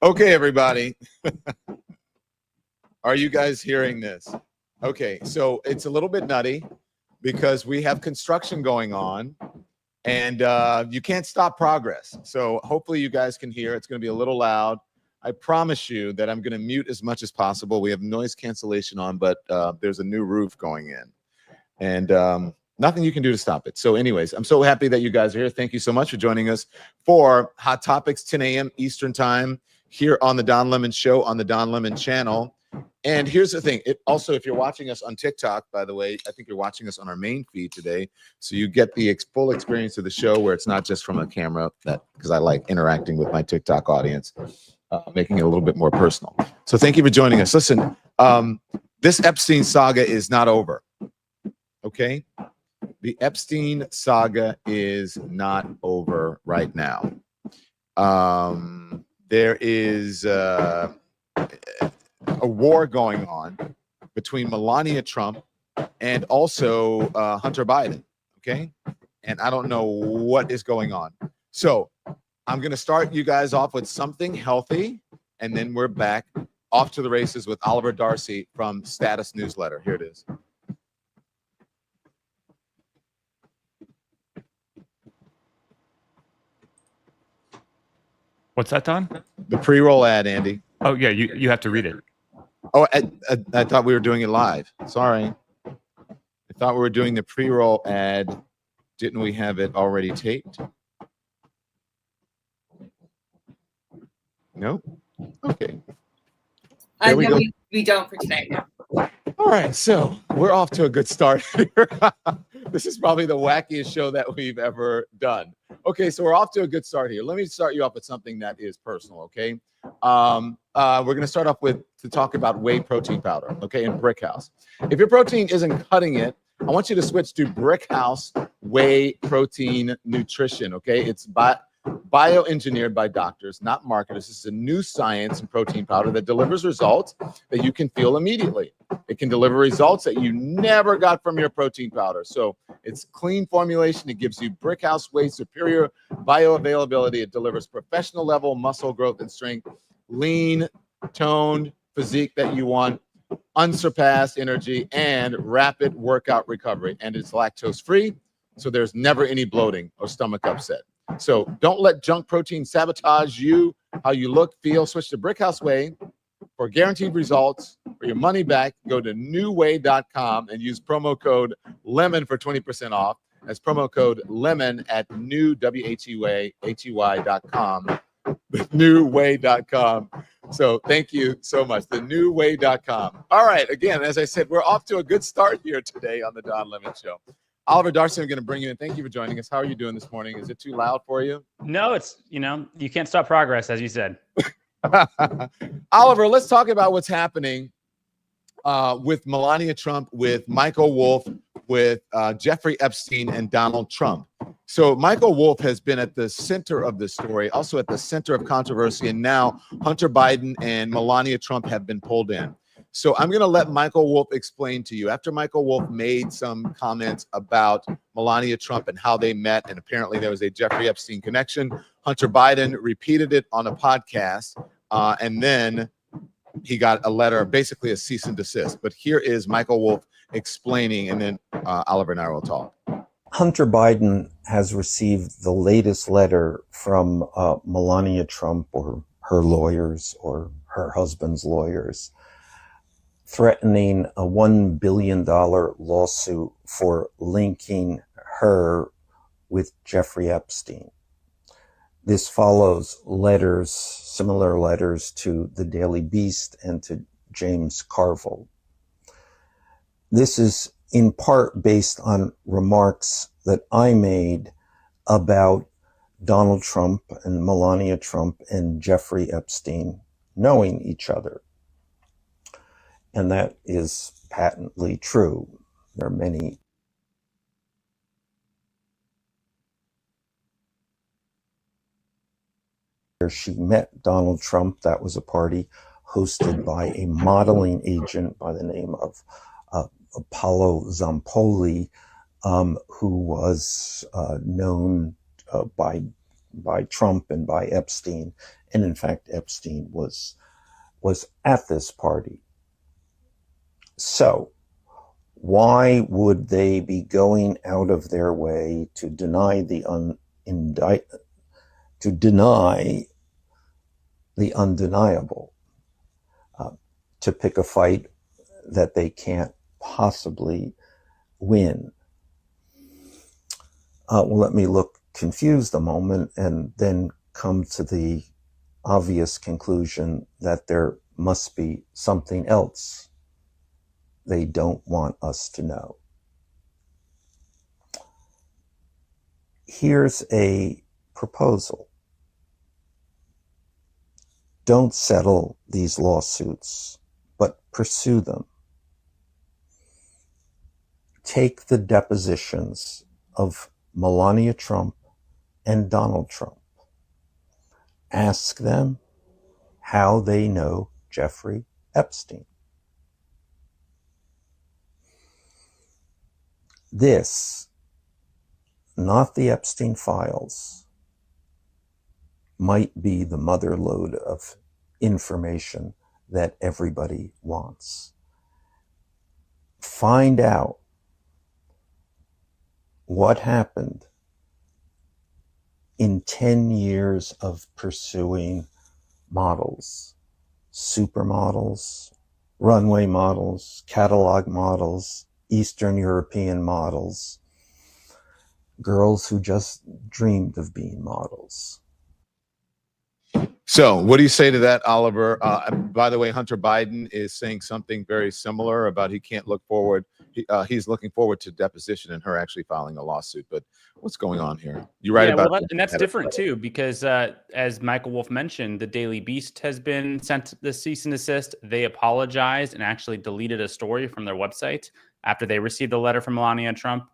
Okay, everybody. Are you guys hearing this? Okay, so it's a little bit nutty because we have construction going on and you can't stop progress. So hopefully you guys can hear. It's going to be a little loud. I promise you that I'm going to mute as much as possible. We have noise cancellation on, but there's a new roof going in. And nothing you can do to stop it. So anyways, I'm so happy that you guys are here. Thank you so much for joining us for Hot Topics, 10 a.m. Eastern Time here on the Don Lemon Show on the Don Lemon channel. And here's the thing. It also, if you're watching us on TikTok, by the way, I think you're watching us on our main feed today. So you get the full experience of the show where it's not just from a camera, that because I like interacting with my TikTok audience, making it a little bit more personal. So thank you for joining us. Listen, this Epstein saga is not over. Okay, the Epstein saga is not over right now. There is a war going on between Melania Trump and also Hunter Biden. Okay, and I don't know what is going on. So I'm going to start you guys off with something healthy, and then we're back off to the races with Oliver Darcy from Status Newsletter. Here it is. What's that, Don? The pre-roll ad, Andy. Oh, yeah, you have to read it. Oh, I thought we were doing it live. Sorry. I thought we were doing the pre-roll ad. Didn't we have it already taped? No? Okay. No, we don't for today. All right, so we're off to a good start here. This is probably the wackiest show that we've ever done. Okay, so we're off to a good start here. Let me start you off with something that is personal, okay? We're going to start off to talk about whey protein powder, okay, and Brickhouse. If your protein isn't cutting it, I want you to switch to Brickhouse Whey Protein Nutrition, okay? It's bioengineered by doctors, not marketers. This is a new science in protein powder that delivers results that you can feel immediately. It can deliver results that you never got from your protein powder. So it's clean formulation. It gives you Brickhouse Whey superior bioavailability. It delivers professional level muscle growth and strength, lean, toned physique that you want, unsurpassed energy, and rapid workout recovery. And it's lactose free, so there's never any bloating or stomach upset. So don't let junk protein sabotage you, how you look, feel. Switch to Brickhouse Whey for guaranteed results. For your money back, go to newway.com and use promo code LEMON for 20% off. That's promo code LEMON at newway.com. Newway.com. So thank you so much. The newway.com. All right. Again, as I said, we're off to a good start here today on the Don Lemon Show. Oliver Darcy, I'm going to bring you in. Thank you for joining us. How are you doing this morning? Is it too loud for you? No, it's, you can't stop progress, as you said. Oliver, let's talk about what's happening with Melania Trump, with Michael Wolff, with Jeffrey Epstein, and Donald Trump. So Michael Wolff has been at the center of this story, also at the center of controversy, and now Hunter Biden and Melania Trump have been pulled in. So I'm going to let Michael Wolff explain to you. After Michael Wolff made some comments about Melania Trump and how they met, and apparently there was a Jeffrey Epstein connection, Hunter Biden repeated it on a podcast, and then he got a letter, basically a cease and desist. But here is Michael Wolff explaining, and then Oliver and I will talk. Hunter Biden has received the latest letter from Melania Trump or her lawyers or her husband's lawyers, threatening a $1 billion lawsuit for linking her with Jeffrey Epstein. This follows letters, similar letters to the Daily Beast and to James Carville. This is in part based on remarks that I made about Donald Trump and Melania Trump and Jeffrey Epstein knowing each other. And that is patently true. There are many where she met Donald Trump. That was a party hosted by a modeling agent by the name of Apollo Zampoli, who was known by by Trump and by Epstein. And in fact, Epstein was at this party. So why would they be going out of their way to deny the undeniable, to pick a fight that they can't possibly win? Well, let me look confused a moment and then come to the obvious conclusion that there must be something else they don't want us to know. Here's a proposal. Don't settle these lawsuits, but pursue them. Take the depositions of Melania Trump and Donald Trump. Ask them how they know Jeffrey Epstein. This, not the Epstein files, might be the mother lode of information that everybody wants. Find out what happened in 10 years of pursuing models, supermodels, runway models, catalog models, Eastern European models, girls who just dreamed of being models. So what do you say to that, Oliver? By the way, Hunter Biden is saying something very similar about he can't look forward. He's looking forward to deposition and her actually filing a lawsuit. But what's going on here? You're right about that. And that's different too, because as Michael Wolff mentioned, the Daily Beast has been sent the cease and desist. They apologized and actually deleted a story from their website after they received a letter from Melania Trump.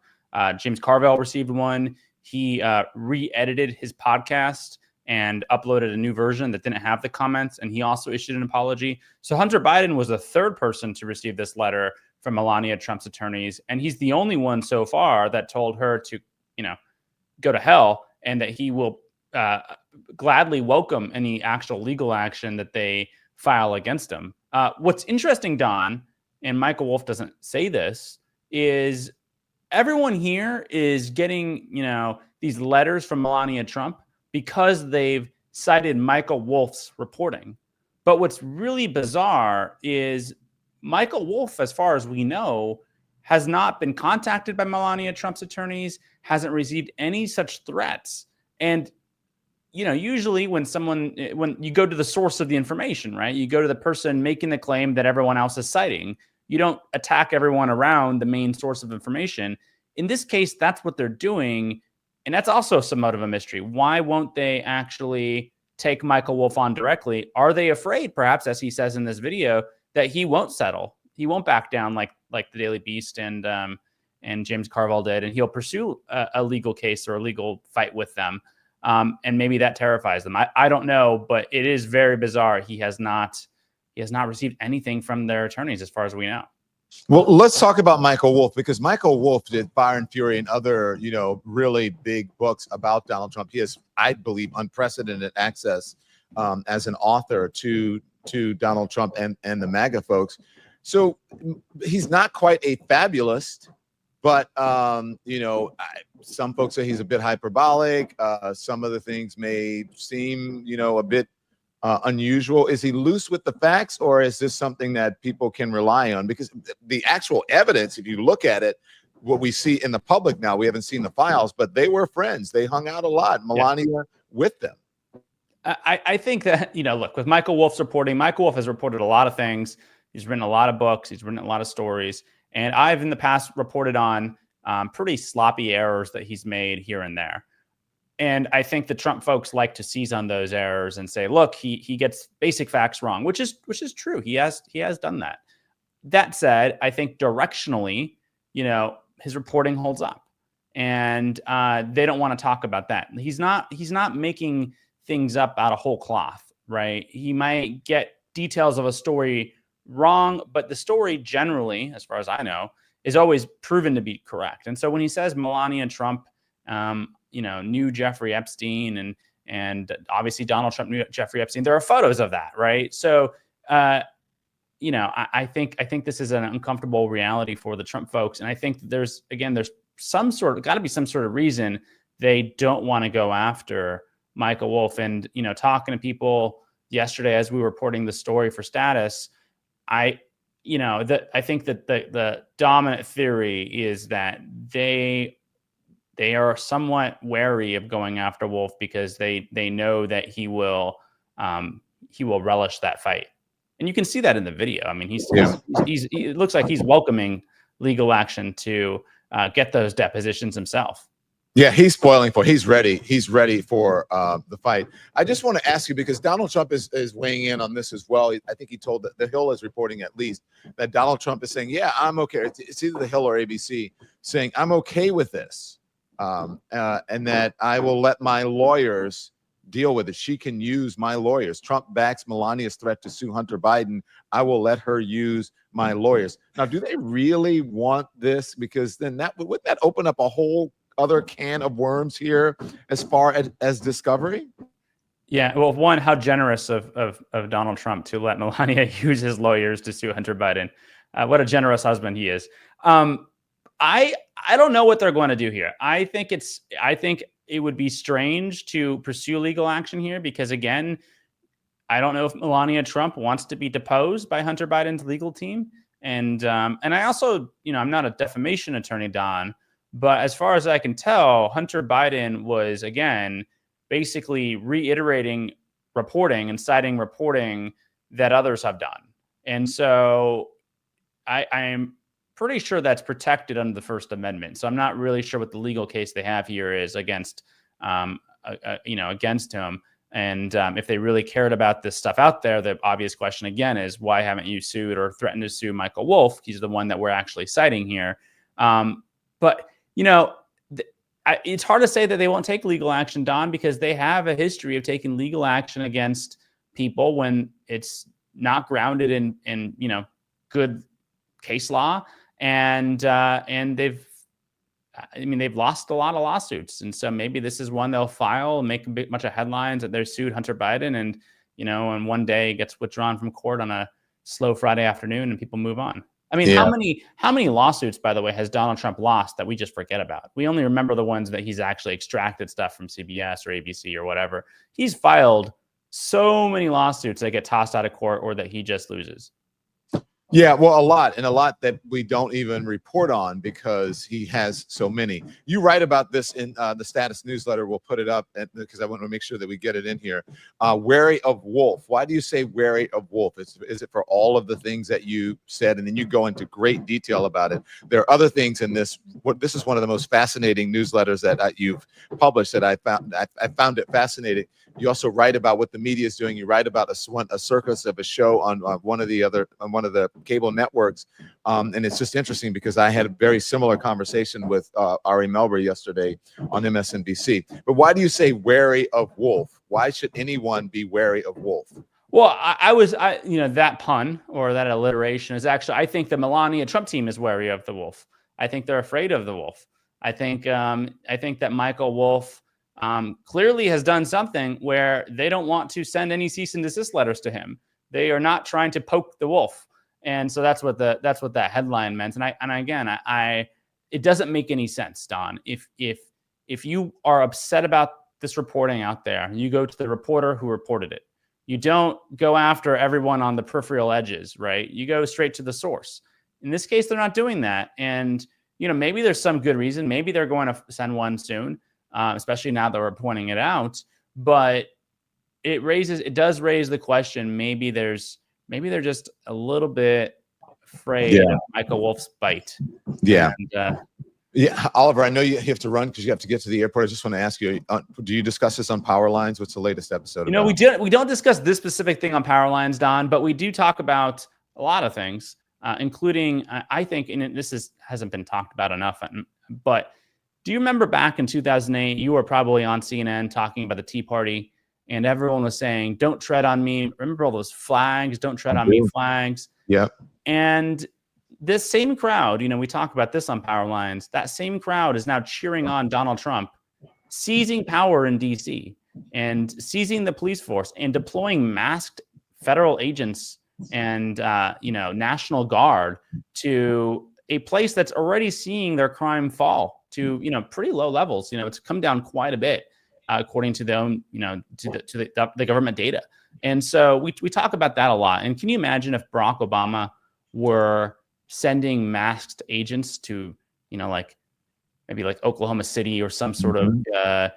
James Carville received one. He re-edited his podcast and uploaded a new version that didn't have the comments, and he also issued an apology. So Hunter Biden was the third person to receive this letter from Melania Trump's attorneys, and he's the only one so far that told her to, go to hell, and that he will gladly welcome any actual legal action that they file against him. What's interesting, Don, and Michael Wolff doesn't say this, is everyone here is getting, these letters from Melania Trump because they've cited Michael Wolff's reporting. But what's really bizarre is Michael Wolff, as far as we know, has not been contacted by Melania Trump's attorneys, hasn't received any such threats. And, usually when you go to the source of the information, right, you go to the person making the claim that everyone else is citing. You don't attack everyone around the main source of information. In this case, that's what they're doing. And that's also somewhat of a mystery. Why won't they actually take Michael Wolff on directly? Are they afraid, perhaps, as he says in this video, that he won't settle? He won't back down like the Daily Beast and James Carville did, and he'll pursue a legal case or a legal fight with them. And maybe that terrifies them. I don't know, but it is very bizarre. He has not received anything from their attorneys, as far as we know. Well, let's talk about Michael Wolff, because Michael Wolff did Fire and Fury and other, really big books about Donald Trump. He has, I believe, unprecedented access as an author to Donald Trump and the MAGA folks. So he's not quite a fabulist, but some folks say he's a bit hyperbolic. Some of the things may seem, a bit unusual. Is he loose with the facts, or is this something that people can rely on? Because the actual evidence, if you look at it, what we see in the public now, we haven't seen the files, but they were friends. They hung out a lot. Melania with them. I think that, look, with Michael Wolff's reporting, Michael Wolff has reported a lot of things. He's written a lot of books. He's written a lot of stories. And I've in the past reported on pretty sloppy errors that he's made here and there. And I think the Trump folks like to seize on those errors and say, look, he gets basic facts wrong, which is true. He has done that. That said, I think directionally, his reporting holds up, and they don't want to talk about that. He's not making things up out of whole cloth, right? He might get details of a story wrong, but the story generally, as far as I know, is always proven to be correct. And so when he says Melania Trump, knew Jeffrey Epstein, and obviously Donald Trump knew Jeffrey Epstein. There are photos of that, right? So, I think this is an uncomfortable reality for the Trump folks, and I think there's got to be some sort of reason they don't want to go after Michael Wolff. And talking to people yesterday as we were reporting the story for Status, I think that the dominant theory is that they are somewhat wary of going after Wolff because they know that he will relish that fight. And you can see that in the video. I mean, it looks like he's welcoming legal action to get those depositions himself. Yeah, he's ready. He's ready for the fight. I just want to ask you, because Donald Trump is weighing in on this as well. I think he told The Hill is reporting at least that Donald Trump is saying, yeah, I'm okay. It's either The Hill or ABC saying, I'm okay with this. And that I will let my lawyers deal with it. She can use my lawyers. Trump backs Melania's threat to sue Hunter Biden. I will let her use my lawyers. Now, do they really want this? Because then wouldn't that open up a whole other can of worms here as far as discovery? Yeah, well, one, how generous of Donald Trump to let Melania use his lawyers to sue Hunter Biden. What a generous husband he is. I don't know what they're going to do here. I think it would be strange to pursue legal action here because, again, I don't know if Melania Trump wants to be deposed by Hunter Biden's legal team. And I also, I'm not a defamation attorney, Don, but as far as I can tell, Hunter Biden was, again, basically reiterating reporting and citing reporting that others have done. And so I am pretty sure that's protected under the First Amendment. So I'm not really sure what the legal case they have here is against, against him. And if they really cared about this stuff out there, the obvious question again is, why haven't you sued or threatened to sue Michael Wolff? He's the one that we're actually citing here. But it's hard to say that they won't take legal action, Don, because they have a history of taking legal action against people when it's not grounded in good case law. And they've lost a lot of lawsuits. And so maybe this is one they'll file and make a bunch of headlines that they're sued Hunter Biden and one day it gets withdrawn from court on a slow Friday afternoon and people move on. I mean, how many lawsuits, by the way, has Donald Trump lost that we just forget about? We only remember the ones that he's actually extracted stuff from CBS or ABC or whatever. He's filed so many lawsuits that get tossed out of court or that he just loses. Yeah, well, a lot that we don't even report on because he has so many. You write about this in the Status newsletter. We'll put it up because I want to make sure that we get it in here. Wary of Wolff. Why do you say wary of Wolff? Is it for all of the things that you said? And then you go into great detail about it. There are other things in this. This is one of the most fascinating newsletters that you've published that I found. I found it fascinating. You also write about what the media is doing. You write about a circus of a show on one of the cable networks, and it's just interesting because I had a very similar conversation with Ari Melber yesterday on MSNBC. But why do you say wary of Wolff? Why should anyone be wary of Wolff? Well, that pun or that alliteration is actually, I think the Melania Trump team is wary of the Wolff. I think they're afraid of the Wolff. I think that Michael Wolff clearly has done something where they don't want to send any cease and desist letters to him. They are not trying to poke the Wolff. And so that's what that headline meant. And again, it doesn't make any sense, Don. If you are upset about this reporting out there, you go to the reporter who reported it. You don't go after everyone on the peripheral edges, right? You go straight to the source. In this case, they're not doing that. And, maybe there's some good reason. Maybe they're going to send one soon, especially now that we're pointing it out. But it does raise the question, maybe they're just a little bit afraid of Michael Wolff's bite. Yeah. And, yeah, Oliver, I know you have to run because you have to get to the airport. I just want to ask you, do you discuss this on Power Lines? What's the latest episode? We don't discuss this specific thing on Power Lines, Don, but we do talk about a lot of things, including, I think, and hasn't been talked about enough, but do you remember back in 2008, you were probably on CNN talking about the Tea Party, and everyone was saying, don't tread on me. Remember all those flags, don't tread on me flags? Yeah. And this same crowd, we talk about this on Power Lines, that same crowd is now cheering on Donald Trump, seizing power in DC and seizing the police force and deploying masked federal agents and National Guard to a place that's already seeing their crime fall to pretty low levels. It's come down quite a bit according to their own to the government data. And so we talk about that a lot. And can you imagine if Barack Obama were sending masked agents to maybe like Oklahoma City or some sort of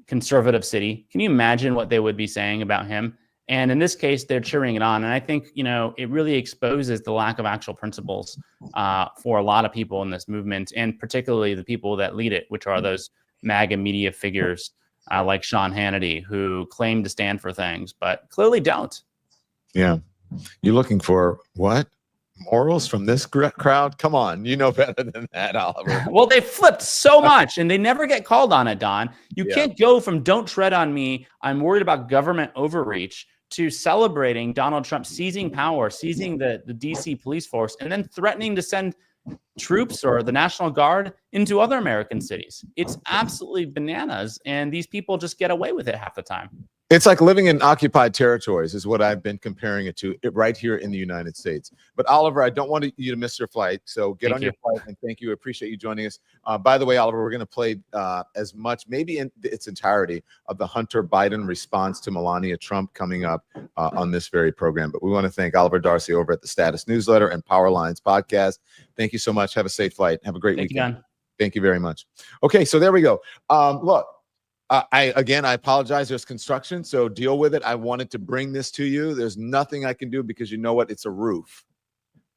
conservative city? Can you imagine what they would be saying about him? And in this case, they're cheering it on. And I think, it really exposes the lack of actual principles for a lot of people in this movement, and particularly the people that lead it, which are those MAGA media figures like Sean Hannity, who claim to stand for things, but clearly don't. Yeah. You're looking for what? Morals from this crowd? Come on. You know better than that, Oliver. Well, they flipped so much and they never get called on it, Don. You can't go from "don't tread on me, I'm worried about government overreach" to celebrating Donald Trump seizing power, seizing the DC police force, and then threatening to send troops or the National Guard into other American cities. It's absolutely bananas. And these people just get away with it half the time. It's like living in occupied territories is what I've been comparing it to right here in the United States. But Oliver, I don't want you to miss your flight. So get on your flight, and thank you. I appreciate you joining us. By the way, Oliver, we're going to play as much, maybe in its entirety, of the Hunter Biden response to Melania Trump coming up on this very program. But we want to thank Oliver Darcy over at the Status Newsletter and Power Lines podcast. Thank you so much. Have a safe flight. Have a great weekend. Thank you very much. Okay, so there we go. Look. I apologize. There's construction, so deal with it. I wanted to bring this to you. There's nothing I can do because you know what? It's a roof.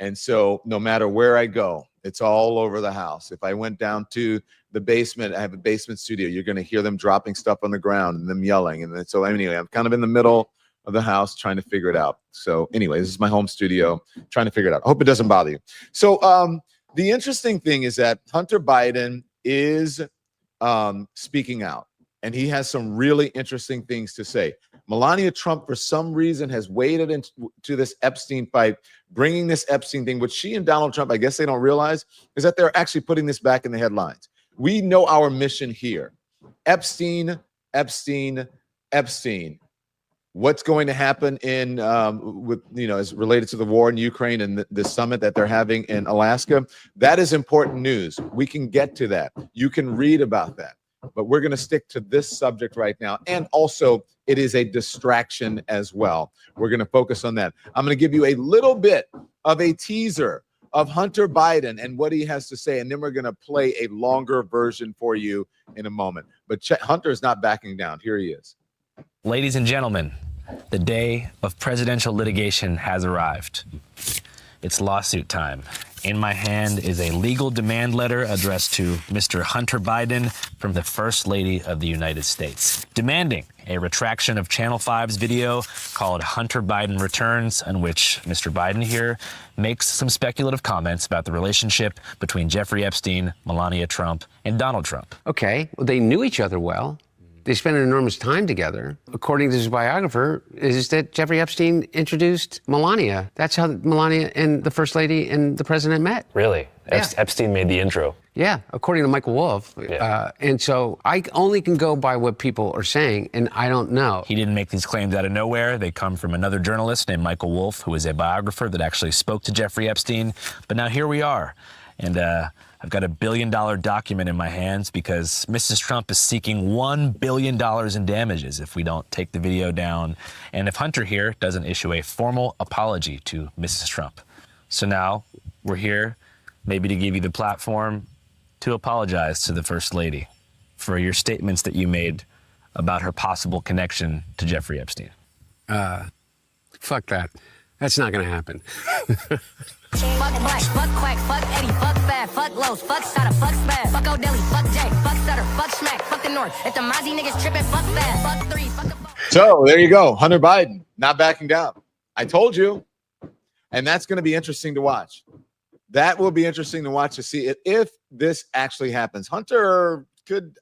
And so no matter where I go, it's all over the house. If I went down to the basement, I have a basement studio. You're going to hear them dropping stuff on the ground and them yelling. And then, so anyway, I'm kind of in the middle of the house trying to figure it out. So anyway, this is my home studio trying to figure it out. I hope it doesn't bother you. So the interesting thing is that Hunter Biden is speaking out. And he has some really interesting things to say. Melania Trump, for some reason, has waded into this Epstein fight, bringing this Epstein thing, which she and Donald Trump, I guess they don't realize, is that they're actually putting this back in the headlines. We know our mission here. Epstein, Epstein, Epstein. What's going to happen in as related to the war in Ukraine and the summit that they're having in Alaska? That is important news. We can get to that. You can read about that. But we're going to stick to this subject right now. And also, it is a distraction as well. We're going to focus on that. I'm going to give you a little bit of a teaser of Hunter Biden and what he has to say. And then we're going to play a longer version for you in a moment. But Hunter is not backing down. Here he is. Ladies and gentlemen, the day of presidential litigation has arrived. It's lawsuit time. In my hand is a legal demand letter addressed to Mr. Hunter Biden from the First Lady of the United States, demanding a retraction of Channel 5's video called Hunter Biden Returns, in which Mr. Biden here makes some speculative comments about the relationship between Jeffrey Epstein, Melania Trump, and Donald Trump. Okay, well, they knew each other well. They spent an enormous time together. According to his biographer, is that Jeffrey Epstein introduced Melania. That's how Melania and the First Lady and the president met. Really? Yeah. Epstein made the intro. Yeah, according to Michael Wolff. Yeah. And so I only can go by what people are saying, and I don't know. He didn't make these claims out of nowhere. They come from another journalist named Michael Wolff, who is a biographer that actually spoke to Jeffrey Epstein. But now here we are. And I've got $1 billion document in my hands because Mrs. Trump is seeking $1 billion in damages if we don't take the video down and if Hunter here doesn't issue a formal apology to Mrs. Trump. So now we're here maybe to give you the platform to apologize to the First Lady for your statements that you made about her possible connection to Jeffrey Epstein. Fuck that. That's not going to happen. Fuck Black, fuck Quack, fuck Eddie, fuck Fab, fuck Lowe's, fuck Sada, fuck Spaz, fuck O'Delly, fuck Jay, fuck Sutter, fuck Smack, fuck the North. If the Mozzie niggas tripping, fuck Fab, fuck 3, fuck the fuck. So there you go. Hunter Biden not backing down. I told you. And that's going to be interesting to watch. That will be interesting to watch to see if this actually happens. Hunter could,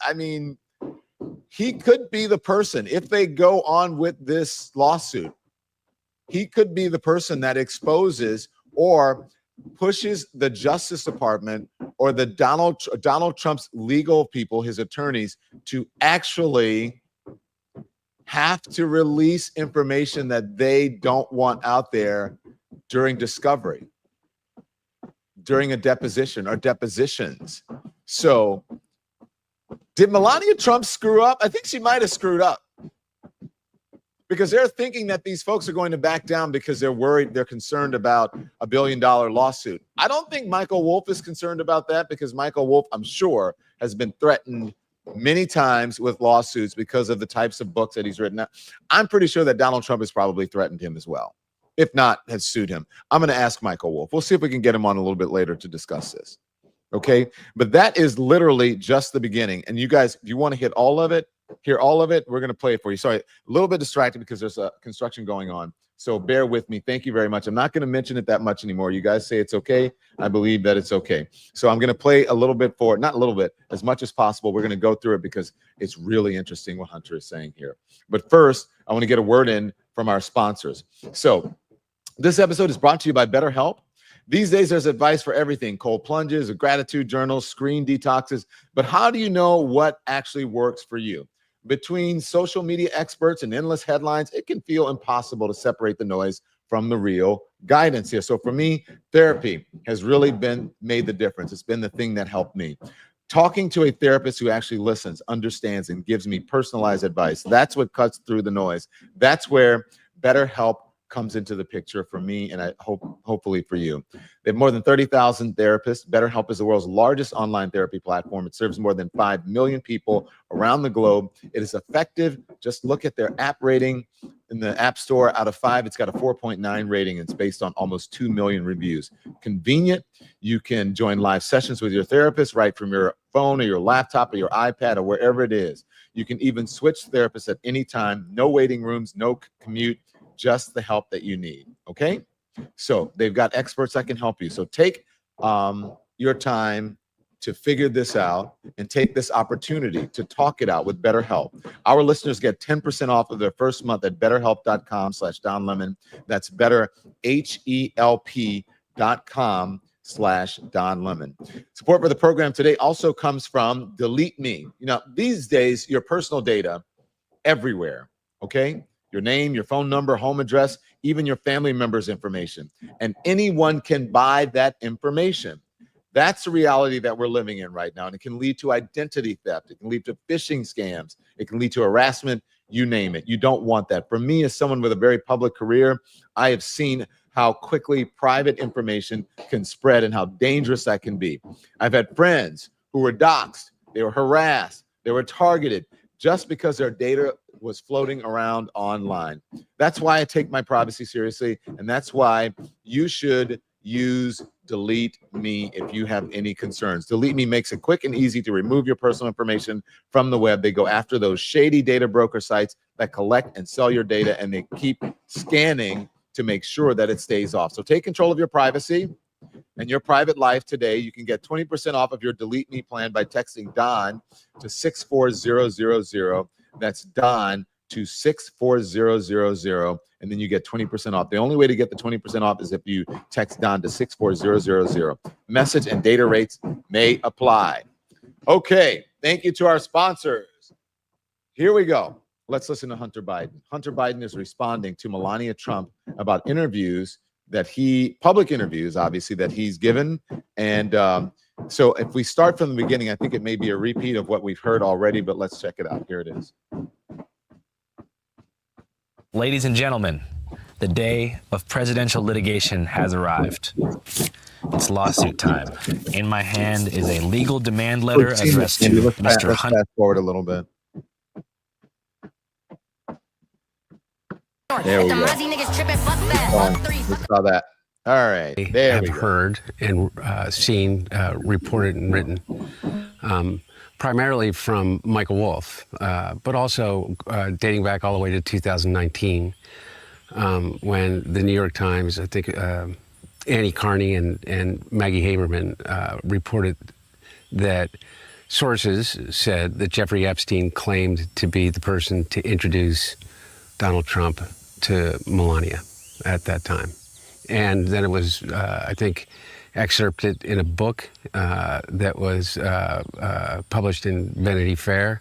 he could be the person if they go on with this lawsuit. He could be the person that exposes or pushes the Justice Department or the Donald Trump's legal people, his attorneys, to actually have to release information that they don't want out there during discovery, during a deposition or depositions. So did Melania Trump screw up? I think she might have screwed up, because they're thinking that these folks are going to back down because they're worried, they're concerned about a $1 billion lawsuit. I don't think Michael Wolff is concerned about that, because Michael Wolff, I'm sure, has been threatened many times with lawsuits because of the types of books that he's written. I'm pretty sure that Donald Trump has probably threatened him as well, if not has sued him. I'm going to ask Michael Wolff. We'll see if we can get him on a little bit later to discuss this. Okay, but that is literally just the beginning. And you guys, if you want to hear all of it, we're going to play it for you. Sorry, a little bit distracted because there's a construction going on. So bear with me. Thank you very much. I'm not going to mention it that much anymore. You guys say it's okay. I believe that it's okay. So I'm going to play a little bit for, not a little bit, as much as possible. We're going to go through it because it's really interesting what Hunter is saying here. But first, I want to get a word in from our sponsors. So this episode is brought to you by BetterHelp. These days, there's advice for everything: cold plunges, gratitude journals, screen detoxes. But how do you know what actually works for you? Between social media experts and endless headlines, it can feel impossible to separate the noise from the real guidance here. So for me, therapy has really made the difference. It's been the thing that helped me. Talking to a therapist who actually listens, understands, and gives me personalized advice. That's what cuts through the noise. That's where BetterHelp comes into the picture for me, and I hopefully for you. They have more than 30,000 therapists. BetterHelp is the world's largest online therapy platform. It serves more than 5 million people around the globe. It is effective. Just look at their app rating in the App Store. Out of 5, it's got a 4.9 rating. It's based on almost 2 million reviews. Convenient. You can join live sessions with your therapist right from your phone or your laptop or your iPad or wherever it is. You can even switch therapists at any time. No waiting rooms, no commute. Just the help that you need. Okay, so they've got experts that can help you. So take your time to figure this out and take this opportunity to talk it out with BetterHelp. Our listeners get 10% off of their first month at betterhelp.com/DonLemon. That's betterhelp.com/DonLemon. Support for the program today also comes from Delete Me. You know, these days, your personal data everywhere. Okay. Your name, your phone number, home address, even your family members' information. And anyone can buy that information. That's the reality that we're living in right now. And it can lead to identity theft. It can lead to phishing scams. It can lead to harassment, you name it. You don't want that. For me, as someone with a very public career, I have seen how quickly private information can spread and how dangerous that can be. I've had friends who were doxxed, they were harassed, they were targeted just because their data was floating around online. That's why I take my privacy seriously, and that's why you should use Delete Me if you have any concerns. Delete Me makes it quick and easy to remove your personal information from the web. They go after those shady data broker sites that collect and sell your data, and they keep scanning to make sure that it stays off. So take control of your privacy and your private life today. You can get 20% off of your Delete Me plan by texting Don to 64000. That's Don to 64000, and then you get 20% off. The only way to get the 20% off is if you text Don to 64000. Message and data rates may apply. Okay, thank you to our sponsors. Here we go. Let's listen to Hunter Biden. Hunter Biden is responding to Melania Trump about interviews that public interviews, obviously, that he's given. And so if we start from the beginning, I think it may be a repeat of what we've heard already, but let's check it out. Here it is. Ladies and gentlemen, the day of presidential litigation has arrived. It's lawsuit time. In my hand is a legal demand letter addressed to Mr. Hunter. Fast forward a little bit. There we go. We saw that. All right. There we go. Heard and seen, reported and written, primarily from Michael Wolff, but also dating back all the way to 2019, when the New York Times, I think Annie Carney and Maggie Haberman reported that sources said that Jeffrey Epstein claimed to be the person to introduce Donald Trump to Melania at that time. and then it was, I think, excerpted in a book that was published in Vanity Fair,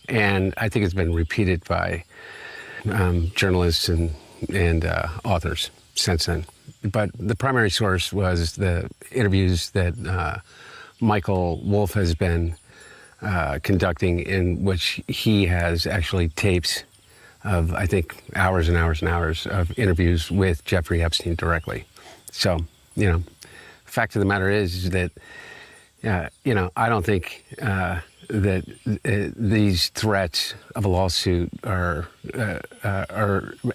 and I think it's been repeated by journalists and authors since then. But the primary source was the interviews that Michael Wolff has been conducting, in which he has actually tapes of, I think, hours and hours and hours of interviews with Jeffrey Epstein directly. So, you know, fact of the matter is that, you know, I don't think that these threats of a lawsuit are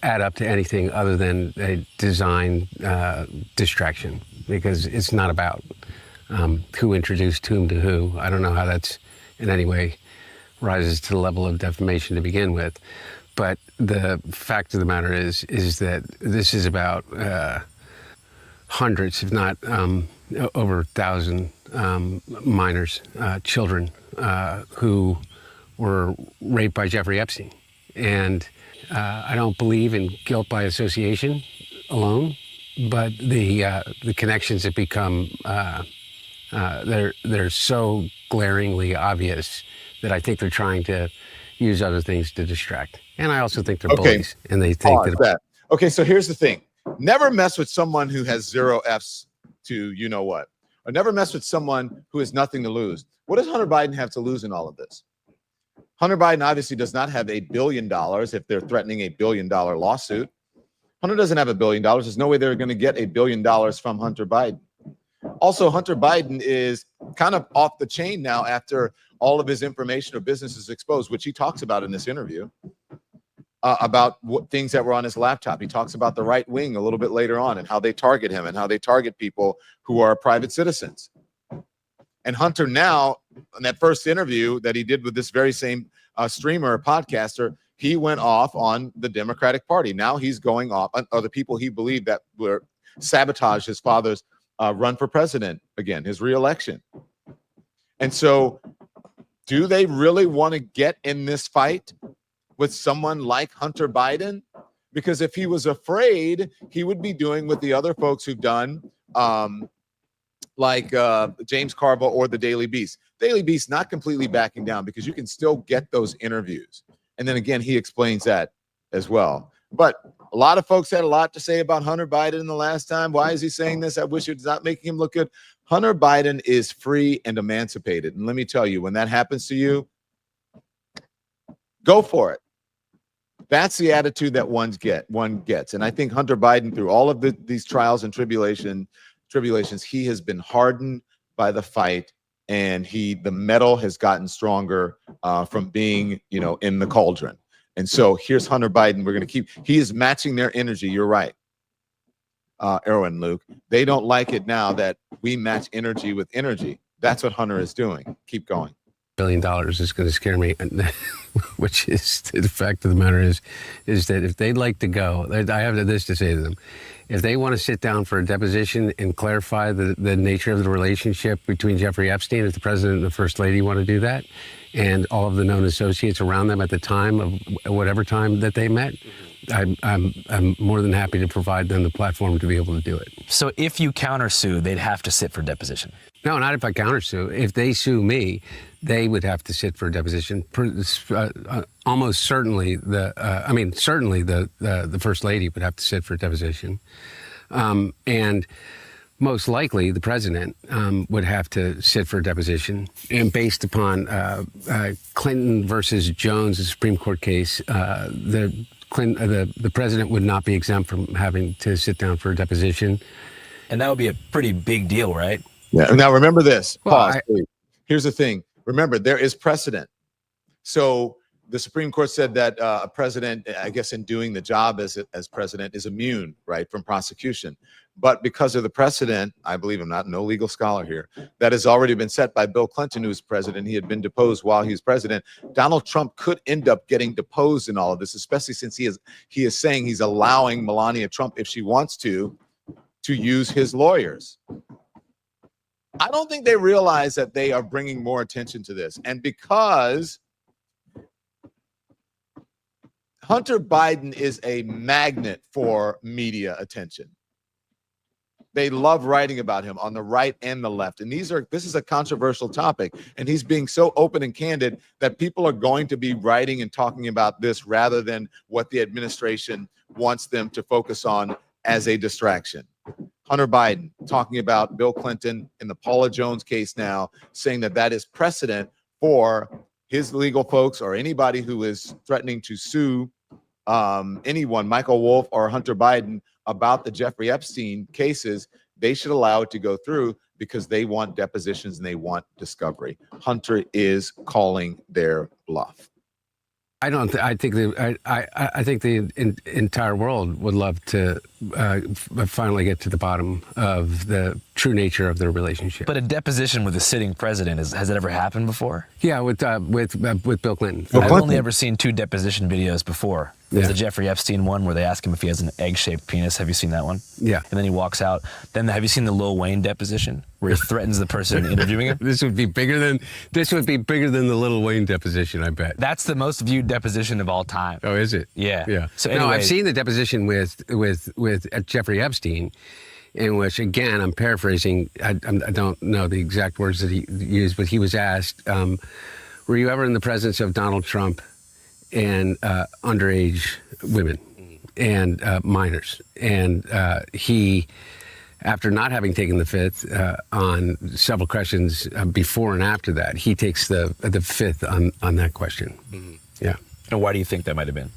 add up to anything other than a design distraction, because it's not about who introduced whom to who. I don't know how that's in any way rises to the level of defamation to begin with. But the fact of the matter is that this is about hundreds, if not over 1,000 minors, children who were raped by Jeffrey Epstein. And I don't believe in guilt by association alone, but the connections that become they're so glaringly obvious that I think they're trying to use other things to distract. And I also think they're bullies, and they think that. Okay, so here's the thing. Never mess with someone who has 0 F's to you know what. Or never mess with someone who has nothing to lose. What does Hunter Biden have to lose in all of this? Hunter Biden obviously does not have $1 billion if they're threatening $1 billion lawsuit. Hunter doesn't have $1 billion. There's no way they're going to get $1 billion from Hunter Biden. Also, Hunter Biden is kind of off the chain now after all of his information or business is exposed, which he talks about in this interview, about what things that were on his laptop. He talks about the right wing a little bit later on and how they target him and how they target people who are private citizens. And Hunter now, in that first interview that he did with this very same streamer or podcaster, he went off on the Democratic Party. Now he's going off on other people he believed that were sabotage his father's run for president again, his reelection. And so do they really want to get in this fight with someone like Hunter Biden? Because if he was afraid, he would be doing what the other folks who've done, like James Carville or the Daily Beast. Daily Beast not completely backing down, because you can still get those interviews. And then again, he explains that as well. But a lot of folks had a lot to say about Hunter Biden the last time. Why is he saying this? I wish it's not making him look good. Hunter Biden is free and emancipated. And let me tell you, when that happens to you, go for it. That's the attitude that one gets. And I think Hunter Biden, through all of these trials and tribulations, he has been hardened by the fight, and the metal has gotten stronger from being, in the cauldron. And so here's Hunter Biden. We're going to he is matching their energy. You're right, Erwin, Luke. They don't like it now that we match energy with energy. That's what Hunter is doing. Keep going. $1 billion is going to scare me, which is the fact of the matter is that if they'd like to go, I have this to say to them. If they want to sit down for a deposition and clarify the nature of the relationship between Jeffrey Epstein, if the president and the first lady want to do that, and all of the known associates around them at the time of whatever time that they met, I'm more than happy to provide them the platform to be able to do it. So if you countersue, they'd have to sit for deposition. No, not if I countersue. If they sue me, they would have to sit for a deposition. Almost certainly, certainly the first lady would have to sit for a deposition, and most likely the president would have to sit for a deposition. And based upon Clinton versus Jones, the Supreme Court case, the president would not be exempt from having to sit down for a deposition. And that would be a pretty big deal, right? Yeah. Now remember this. Pause. Here's the thing. Remember, there is precedent. So the Supreme Court said that a president, I guess, in doing the job as president, is immune, right, from prosecution. But because of the precedent, I believe, I'm not no legal scholar here, that has already been set by Bill Clinton, who's president. He had been deposed while he was president. Donald Trump could end up getting deposed in all of this, especially since he is saying he's allowing Melania Trump, if she wants to use his lawyers. I don't think they realize that they are bringing more attention to this. And because Hunter Biden is a magnet for media attention. They love writing about him on the right and the left. And this is a controversial topic. And he's being so open and candid that people are going to be writing and talking about this rather than what the administration wants them to focus on as a distraction. Hunter Biden talking about Bill Clinton in the Paula Jones case now, saying that is precedent for his legal folks or anybody who is threatening to sue anyone, Michael Wolff or Hunter Biden, about the Jeffrey Epstein cases. They should allow it to go through because they want depositions and they want discovery. Hunter is calling their bluff. I think the entire world would love to finally get to the bottom of the true nature of their relationship. But a deposition with a sitting president, has it ever happened before? Yeah, with Bill Clinton. I've only ever seen 2 deposition videos before. There's Yeah. the Jeffrey Epstein one where they ask him if he has an egg-shaped penis. Have you seen that one? Yeah. And then he walks out. Then have you seen the Lil Wayne deposition where he threatens the person interviewing him? This would be bigger than the Lil Wayne deposition, I bet. That's the most viewed deposition of all time. Oh, is it? Yeah. Yeah. So No, anyway, I've seen the deposition with Jeffrey Epstein, in which, again, I'm paraphrasing. I don't know the exact words that he used, but he was asked, "Were you ever in the presence of Donald Trump and underage women and minors?" And he, after not having taken the fifth on several questions before and after that, he takes the fifth on that question. Mm-hmm. Yeah. and why do you think that might have been?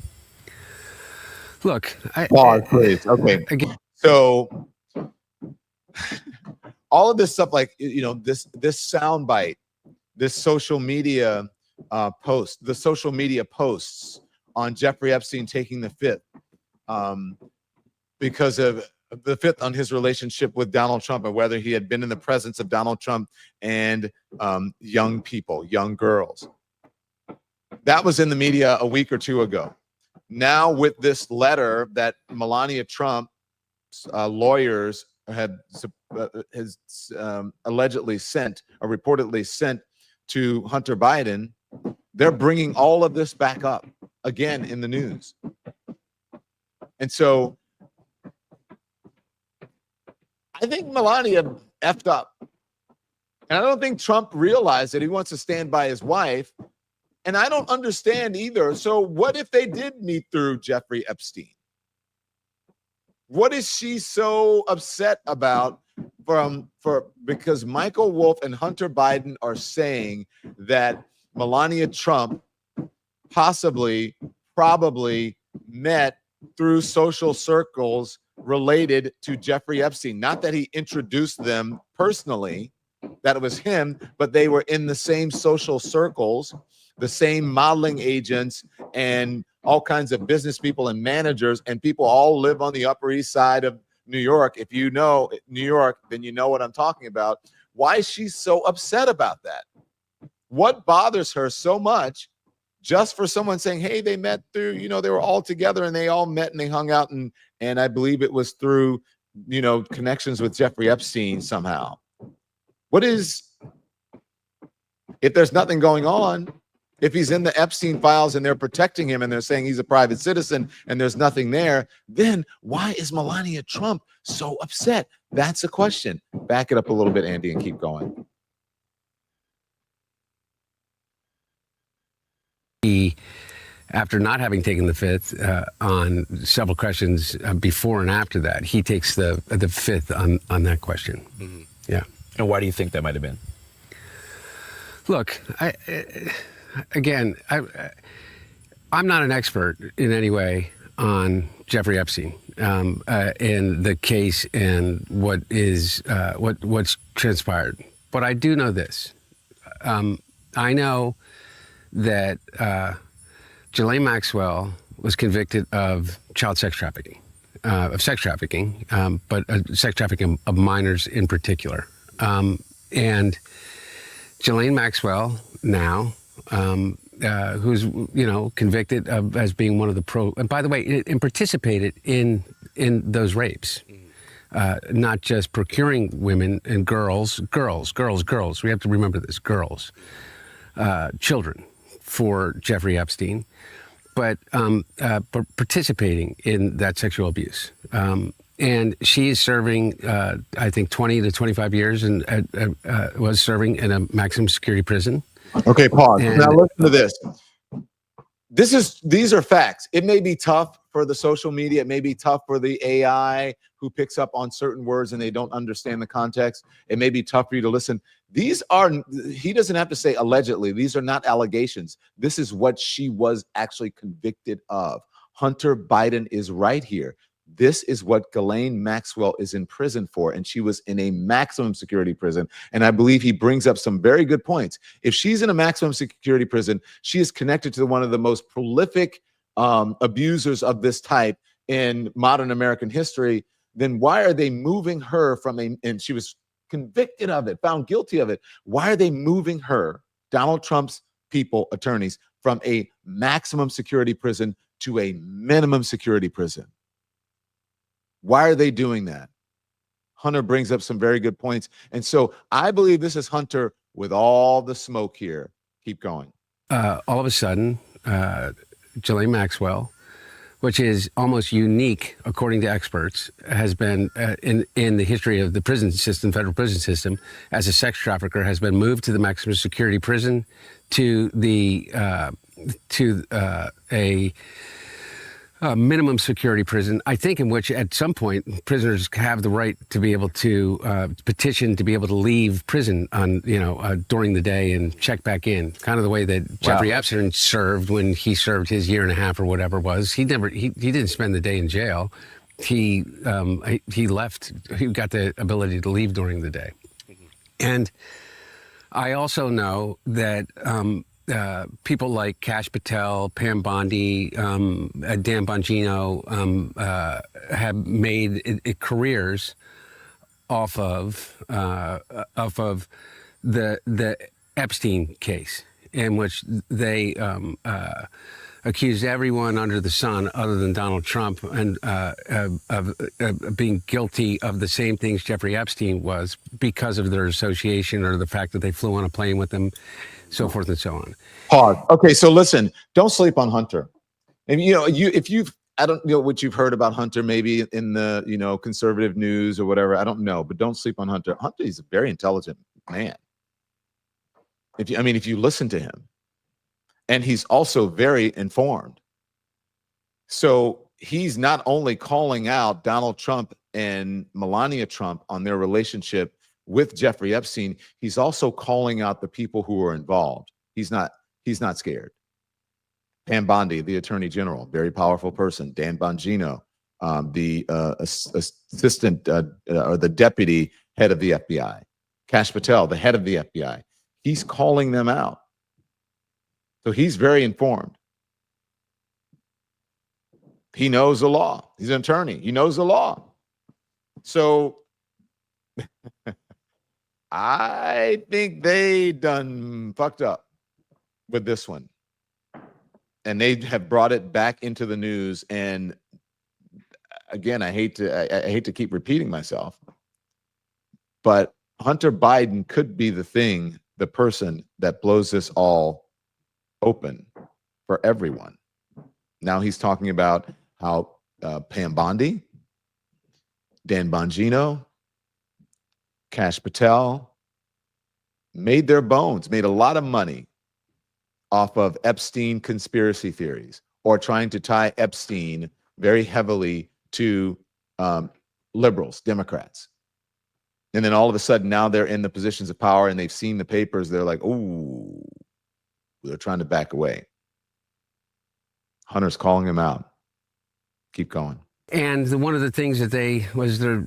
Look, Please. Okay. Again, So all of this stuff, like, this soundbite, this social media the social media posts on Jeffrey Epstein taking the fifth because of the fifth on his relationship with Donald Trump and whether he had been in the presence of Donald Trump and young people, young girls. That was in the media a week or two ago. Now with this letter that Melania Trump's lawyers has allegedly sent or reportedly sent to Hunter Biden, they're bringing all of this back up again in the news. And so I think Melania effed up. And I don't think Trump realized that he wants to stand by his wife. And I don't understand either. So what if they did meet through Jeffrey Epstein? What is she so upset about because Michael Wolff and Hunter Biden are saying that Melania Trump probably met through social circles related to Jeffrey Epstein. Not that he introduced them personally, that it was him, but they were in the same social circles, the same modeling agents and all kinds of business people and managers, and people all live on the Upper East Side of New York. If you know New York, then you know what I'm talking about. Why is she so upset about that? What bothers her so much just for someone saying, hey, they met through, they were all together and they all met and they hung out and I believe it was through, connections with Jeffrey Epstein somehow. If there's nothing going on, if he's in the Epstein files and they're protecting him and they're saying he's a private citizen and there's nothing there, then why is Melania Trump so upset? That's a question. Back it up a little bit, Andy, and keep going. he, after not having taken the fifth on several questions before and after that, he takes the fifth on that question. Mm-hmm. Yeah. And why do you think that might have been? Look, I'm not an expert in any way on Jeffrey Epstein and the case and what's transpired. But I do know this. I know that Ghislaine Maxwell was convicted of child sex trafficking, but sex trafficking of minors in particular. And Ghislaine Maxwell now, who's convicted of as being one of the and by the way, and participated in those rapes, not just procuring women and girls. We have to remember this: girls, children, for Jeffrey Epstein, but participating in that sexual abuse. and she is serving, I think, 20 to 25 years, and was serving in a maximum security prison. Okay, pause. And- Now listen to this. These are facts. It may be tough for the social media. It may be tough for the AI who picks up on certain words and they don't understand the context. It may be tough for you to listen. He doesn't have to say allegedly. These are not allegations. This is what she was actually convicted of. Hunter Biden is right here. This is what Ghislaine Maxwell is in prison for, and she was in a maximum security prison. And I believe he brings up some very good points. If she's in a maximum security prison, she is connected to one of the most prolific abusers of this type in modern American history. Then why are they moving her and she was convicted of it, found guilty of it. Why are they moving her, Donald Trump's attorneys, from a maximum security prison to a minimum security prison? Why are they doing that? Hunter brings up some very good points. And so I believe this is Hunter with all the smoke here. Keep going. All of a sudden, Ghislaine Maxwell, which is almost unique, according to experts, has been in the history of the prison system, federal prison system, as a sex trafficker, has been moved to the maximum security prison, to a minimum security prison, I think, in which at some point prisoners have the right to be able to petition to be able to leave prison during the day and check back in, kind of the way that Jeffrey Epstein served when he served his year and a half or whatever it was. He didn't spend the day in jail. He left. He got the ability to leave during the day. And I also know that people like Kash Patel, Pam Bondi, Dan Bongino have made careers off of the Epstein case, in which they accused everyone under the sun other than Donald Trump and of being guilty of the same things Jeffrey Epstein was, because of their association or the fact that they flew on a plane with him, so forth and so on. Pause. Okay, so listen, don't sleep on Hunter. And I don't know what you've heard about Hunter, maybe in the conservative news or whatever. I don't know, but don't sleep on Hunter. Hunter is a very intelligent man. If you listen to him, and he's also very informed. So he's not only calling out Donald Trump and Melania Trump on their relationship with Jeffrey Epstein, he's also calling out the people who are involved. He's not scared. Pam Bondi, the Attorney General, very powerful person. Dan Bongino, the assistant or the deputy head of the FBI. Kash Patel, the head of the FBI. He's calling them out. So he's very informed. He knows the law. He's an attorney. He knows the law. So I think they done fucked up with this one. And they have brought it back into the news. And again, I hate to keep repeating myself, but Hunter Biden could be the person that blows this all open for everyone. Now he's talking about how Pam Bondi, Dan Bongino, Kash Patel made their bones, made a lot of money off of Epstein conspiracy theories, or trying to tie Epstein very heavily to liberals, Democrats. And then all of a sudden, now they're in the positions of power and they've seen the papers. They're like, ooh, they're trying to back away. Hunter's calling him out. Keep going. And one of the things that was their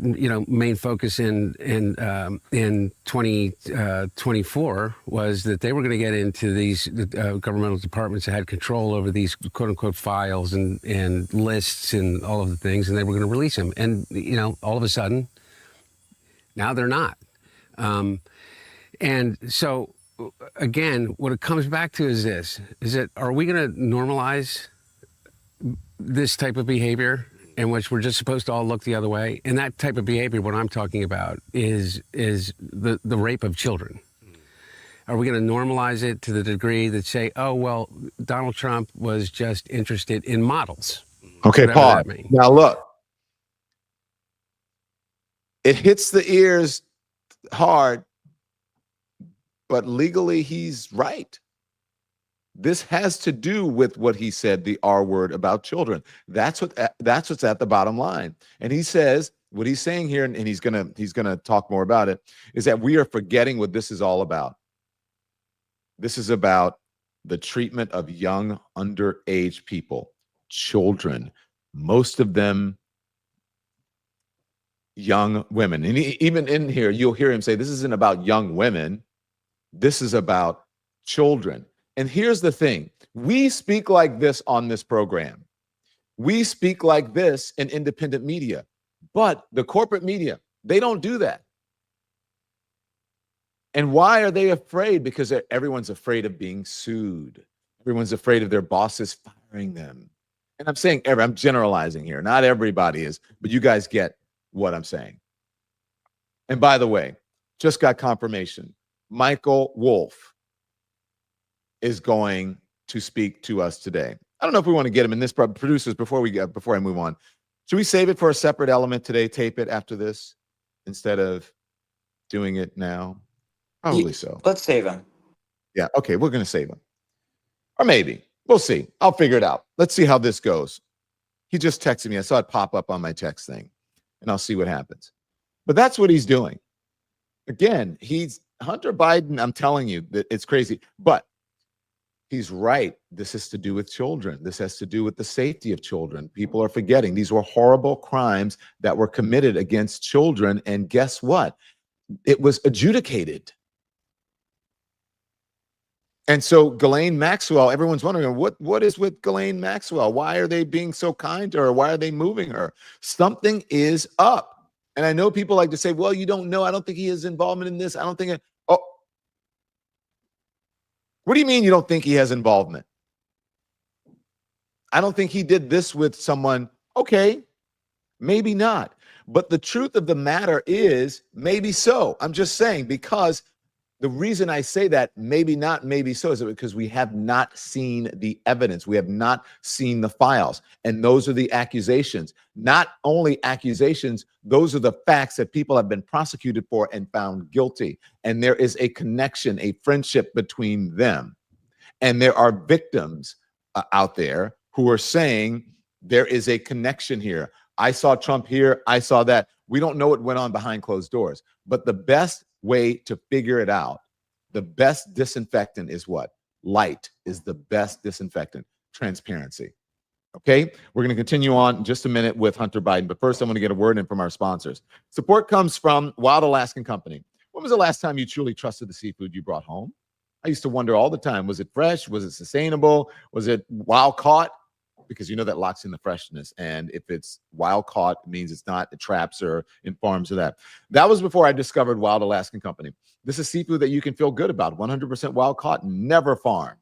main focus in 2024 was that they were going to get into these governmental departments that had control over these quote unquote files and lists and all of the things, and they were going to release them. And all of a sudden, now they're not. And so again, what it comes back to is this: are we going to normalize this type of behavior, in which we're just supposed to all look the other way? And that type of behavior, what I'm talking about, is the rape of children. Are we going to normalize it to the degree that say, oh, well, Donald Trump was just interested in models? Okay, Paul. Now look, It hits the ears hard, but legally he's right. This has to do with what he said, the R word about children. That's what's at the bottom line. And he says what he's saying here, and he's gonna talk more about it, is that we are forgetting what this is all about. This is about the treatment of young underage people, children, most of them young women. And even in here, you'll hear him say, this isn't about young women. This is about children. And here's the thing. We speak like this on this program. We speak like this in independent media. But the corporate media, they don't do that. And why are they afraid? Because everyone's afraid of being sued. Everyone's afraid of their bosses firing them. And I'm saying, I'm generalizing here. Not everybody is, but you guys get what I'm saying. And by the way, just got confirmation. Michael Wolff is going to speak to us today. I don't know if we want to get him in this, but producers, before I move on, should we save it for a separate element today, tape it after this instead of doing it now? Probably so. Let's save him. Yeah, okay, we're going to save him. Or maybe. We'll see. I'll figure it out. Let's see how this goes. He just texted me. I saw it pop up on my text thing, and I'll see what happens. But that's what he's doing. Again, Hunter Biden, I'm telling you that it's crazy. But he's right. This has to do with children. This has to do with the safety of children. People are forgetting these were horrible crimes that were committed against children. And guess what? It was adjudicated. And so Ghislaine Maxwell, everyone's wondering, what is with Ghislaine Maxwell? Why are they being so kind to her? Why are they moving her? Something is up. And I know people like to say, well, you don't know. I don't think he has involvement in this. I don't think. Oh, what do you mean you don't think he has involvement? I don't think he did this with someone. Okay, maybe not. But the truth of the matter is maybe so. I'm just saying, because the reason I say that maybe not, maybe so, is because we have not seen the evidence. We have not seen the files. And those are the accusations. Not only accusations, those are the facts that people have been prosecuted for and found guilty. And there is a connection, a friendship between them. And there are victims out there who are saying there is a connection here. I saw Trump here. I saw that. We don't know what went on behind closed doors. But the best way to figure it out, the best disinfectant is what? Light is the best disinfectant. Transparency. Okay, we're going to continue on in just a minute with Hunter Biden. But first, I'm going to get a word in from our sponsors. Support comes from Wild Alaskan Company. When was the last time you truly trusted the seafood you brought home? I used to wonder all the time, was it fresh? Was it sustainable? Was it wild caught? Because you know that locks in the freshness. And if it's wild caught, it means it's not traps or in farms or that. That was before I discovered Wild Alaskan Company. This is seafood that you can feel good about. 100% wild caught, never farmed.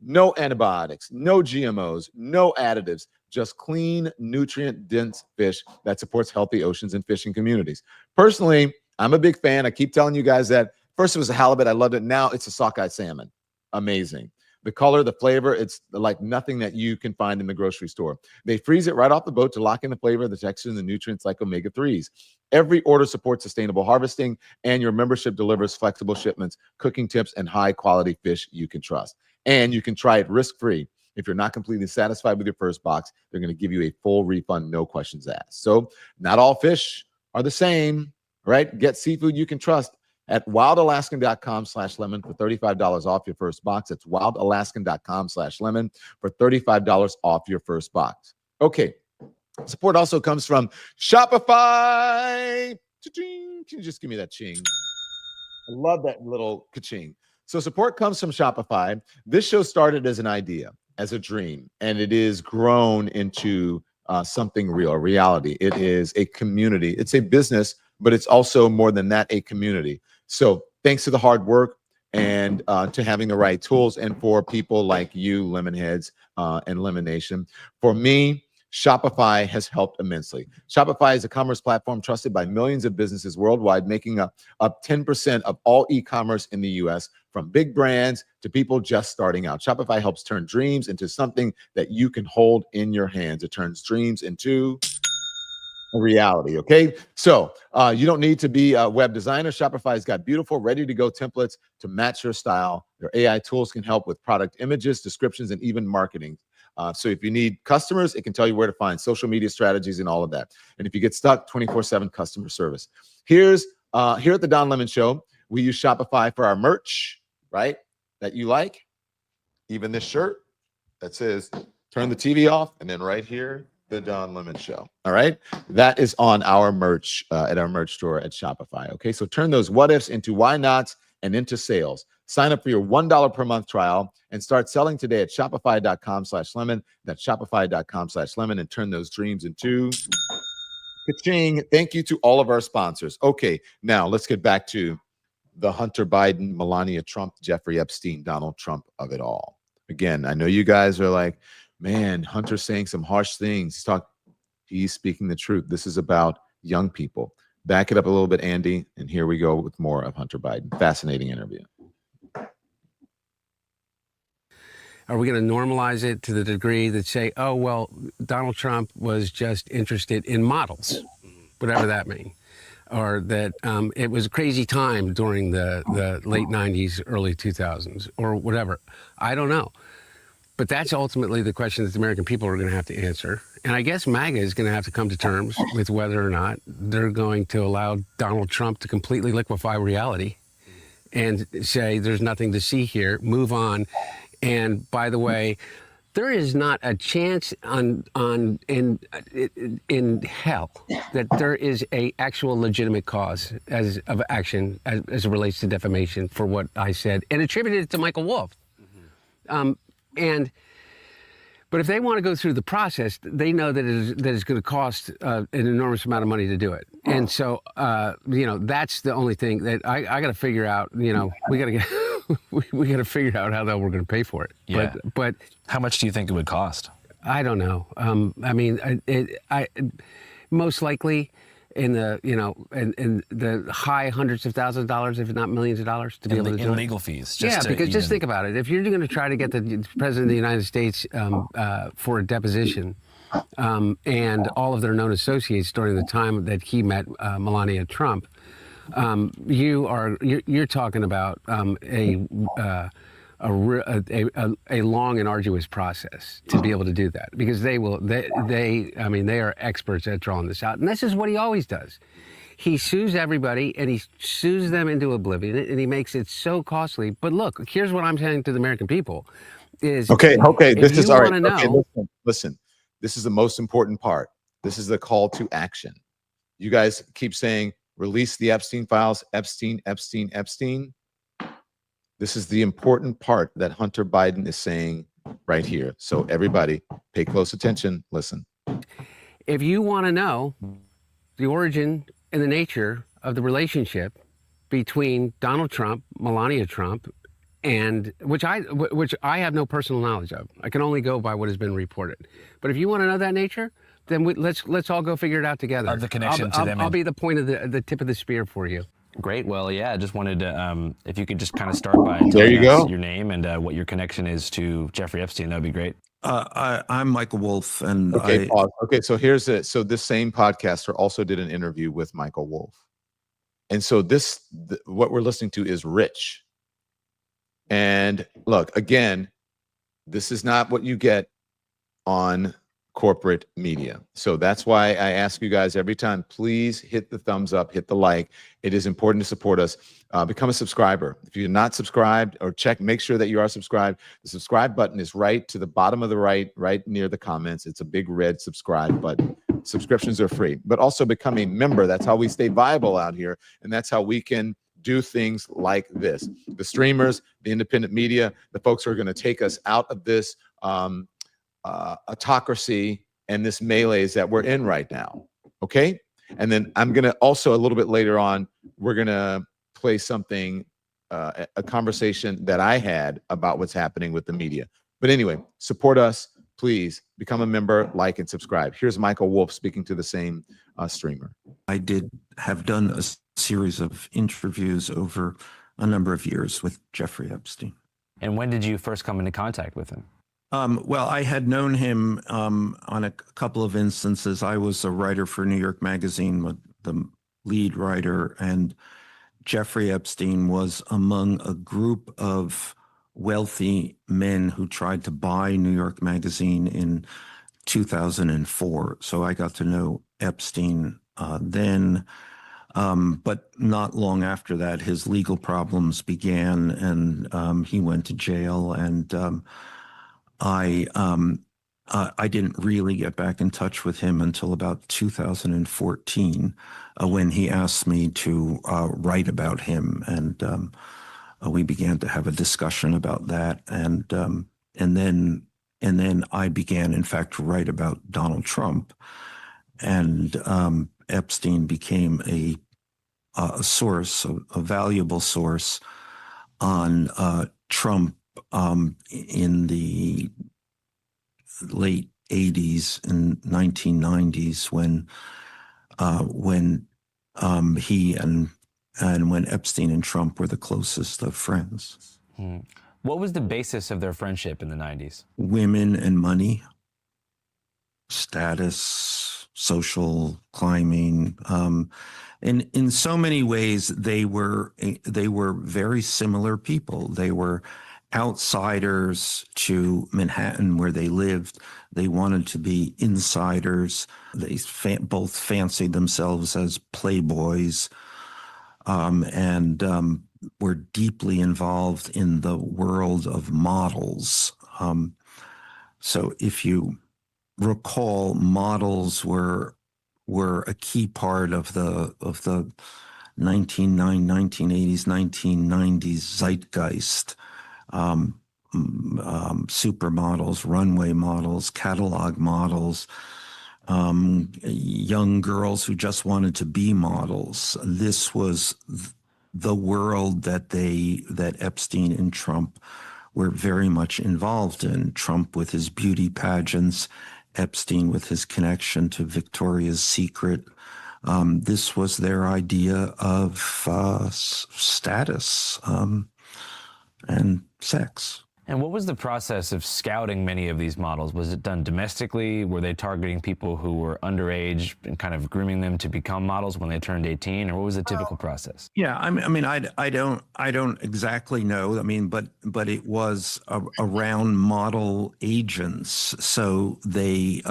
No antibiotics, no GMOs, no additives, just clean, nutrient-dense fish that supports healthy oceans and fishing communities. Personally, I'm a big fan. I keep telling you guys that. First, it was a halibut. I loved it. Now it's a sockeye salmon. Amazing. The color, the flavor, it's like nothing that you can find in the grocery store. They freeze it right off the boat to lock in the flavor, the texture, and the nutrients like omega-3s. Every order supports sustainable harvesting, and your membership delivers flexible shipments, cooking tips, and high-quality fish you can trust. And you can try it risk-free. If you're not completely satisfied with your first box, they're going to give you a full refund, no questions asked. So not all fish are the same, right? Get seafood you can trust at wildalaskan.com/lemon for $35 off your first box. It's wildalaskan.com/lemon for $35 off your first box. Okay. Support also comes from Shopify. Cha-ching. Can you just give me that ching? I love that little ka-ching. So support comes from Shopify. This show started as an idea, as a dream, and it is grown into something real, a reality. It is a community. It's a business, but it's also more than that, a community. So thanks to the hard work and to having the right tools, and for people like you, Lemonheads and Lemon Nation. For me, Shopify has helped immensely. Shopify is a commerce platform trusted by millions of businesses worldwide, making up 10% of all e-commerce in the US, from big brands to people just starting out. Shopify helps turn dreams into something that you can hold in your hands. It turns dreams into a reality. Okay. So you don't need to be a web designer. Shopify's got beautiful, ready to go templates to match your style. Their AI tools can help with product images, descriptions, and even marketing. So if you need customers, it can tell you where to find social media strategies and all of that. And if you get stuck, 24/7 customer service. Here at the Don Lemon Show, we use Shopify for our merch, right? That you like. Even this shirt that says, turn the TV off, and then right here, the Don Lemon Show. All right. That is on our merch at our merch store at Shopify. Okay. So turn those what ifs into why nots and into sales. Sign up for your $1 per month trial and start selling today at shopify.com/lemon. That's shopify.com/lemon, and turn those dreams into ka-ching. Thank you to all of our sponsors. Okay. Now let's get back to the Hunter Biden, Melania Trump, Jeffrey Epstein, Donald Trump of it all. Again, I know you guys are like, man, Hunter's saying some harsh things. He's speaking the truth. This is about young people. Back it up a little bit, Andy, and here we go with more of Hunter Biden. Fascinating interview. Are we going to normalize it to the degree that say, oh, well, Donald Trump was just interested in models, whatever that means? Or that it was a crazy time during the late 90s, early 2000s, or whatever. I don't know. But that's ultimately the question that the American people are going to have to answer. And I guess MAGA is going to have to come to terms with whether or not they're going to allow Donald Trump to completely liquefy reality and say there's nothing to see here, move on. And by the way, there is not a chance in hell that there is a actual legitimate cause of action as it relates to defamation for what I said and attributed it to Michael Wolff. But if they want to go through the process, they know that it's going to cost an enormous amount of money to do it. And so, that's the only thing that I got to figure out. We got to get. We got to figure out how the hell we're going to pay for it. Yeah. But how much do you think it would cost? I don't know. I most likely in the in the high hundreds of thousands of dollars, if not millions of dollars, to be able to do in it. legal fees. Just think about it. If you're going to try to get the president of the United States for a deposition, and all of their known associates during the time that he met Melania Trump. You're talking about a long and arduous process to be able to do that, because they are experts at drawing this out, and this is what he always does. He sues everybody and he sues them into oblivion, and he makes it so costly. But look, here's what I'm saying to the American people: is okay. This is all right. Know, listen. This is the most important part. This is the call to action. You guys keep saying, release the Epstein files, Epstein. This is the important part that Hunter Biden is saying right here. So everybody pay close attention. Listen. If you want to know the origin and the nature of the relationship between Donald Trump, Melania Trump, and which I have no personal knowledge of. I can only go by what has been reported. But if you want to know that nature, then let's all go figure it out together. The connection to them. I'll be the point of the tip of the spear for you. Great. Well, yeah, I just wanted to, if you could just kind of start by telling us your name and what your connection is to Jeffrey Epstein, that would be great. I'm Michael Wolff, and pause. Okay, so here's it. So this same podcaster also did an interview with Michael Wolff, and so what we're listening to is Rich. And look, again, this is not what you get on corporate media. So that's why I ask you guys every time, please hit the thumbs up, hit the like. It is important to support us. Become a subscriber. If you're not subscribed, or make sure that you are subscribed. The subscribe button is right to the bottom of the right near the comments. It's a big red subscribe button. Subscriptions are free, but also become a member. That's how we stay viable out here. And that's how we can do things like this. The streamers, the independent media, the folks who are going to take us out of this autocracy and this melees that we're in right now. Okay. And then I'm going to also, a little bit later on, we're going to play something, a conversation that I had about what's happening with the media. But anyway, support us, please. Become a member, like, and subscribe. Here's Michael Wolff speaking to the same streamer. I have done a series of interviews over a number of years with Jeffrey Epstein. And when did you first come into contact with him? Well, I had known him on a couple of instances. I was a writer for New York Magazine, the lead writer, and Jeffrey Epstein was among a group of wealthy men who tried to buy New York Magazine in 2004. So I got to know Epstein then. But not long after that, his legal problems began, and he went to jail. And I didn't really get back in touch with him until about 2014, when he asked me to write about him, and we began to have a discussion about that, and then I began, in fact, to write about Donald Trump, and Epstein became a source, a valuable source on Trump in the late 80s and 1990s, when he and when Epstein and Trump were the closest of friends. What was the basis of their friendship in the 90s? Women and money, status, social climbing. In so many ways, they were very similar people. They were outsiders to Manhattan, where they lived. They wanted to be insiders. They both fancied themselves as playboys, and were deeply involved in the world of models. So if you recall, models were a key part of the 1980s, 1990s zeitgeist. Supermodels, runway models, catalog models, young girls who just wanted to be models. This was the world that Epstein and Trump were very much involved in. Trump with his beauty pageants, Epstein with his connection to Victoria's Secret. This was their idea of status and sex. And what was the process of scouting many of these models? Was it done domestically? Were they targeting people who were underage and kind of grooming them to become models when they turned 18? Or what was the typical process? Yeah, I mean, I don't exactly know. I mean, but it was around model agents. So they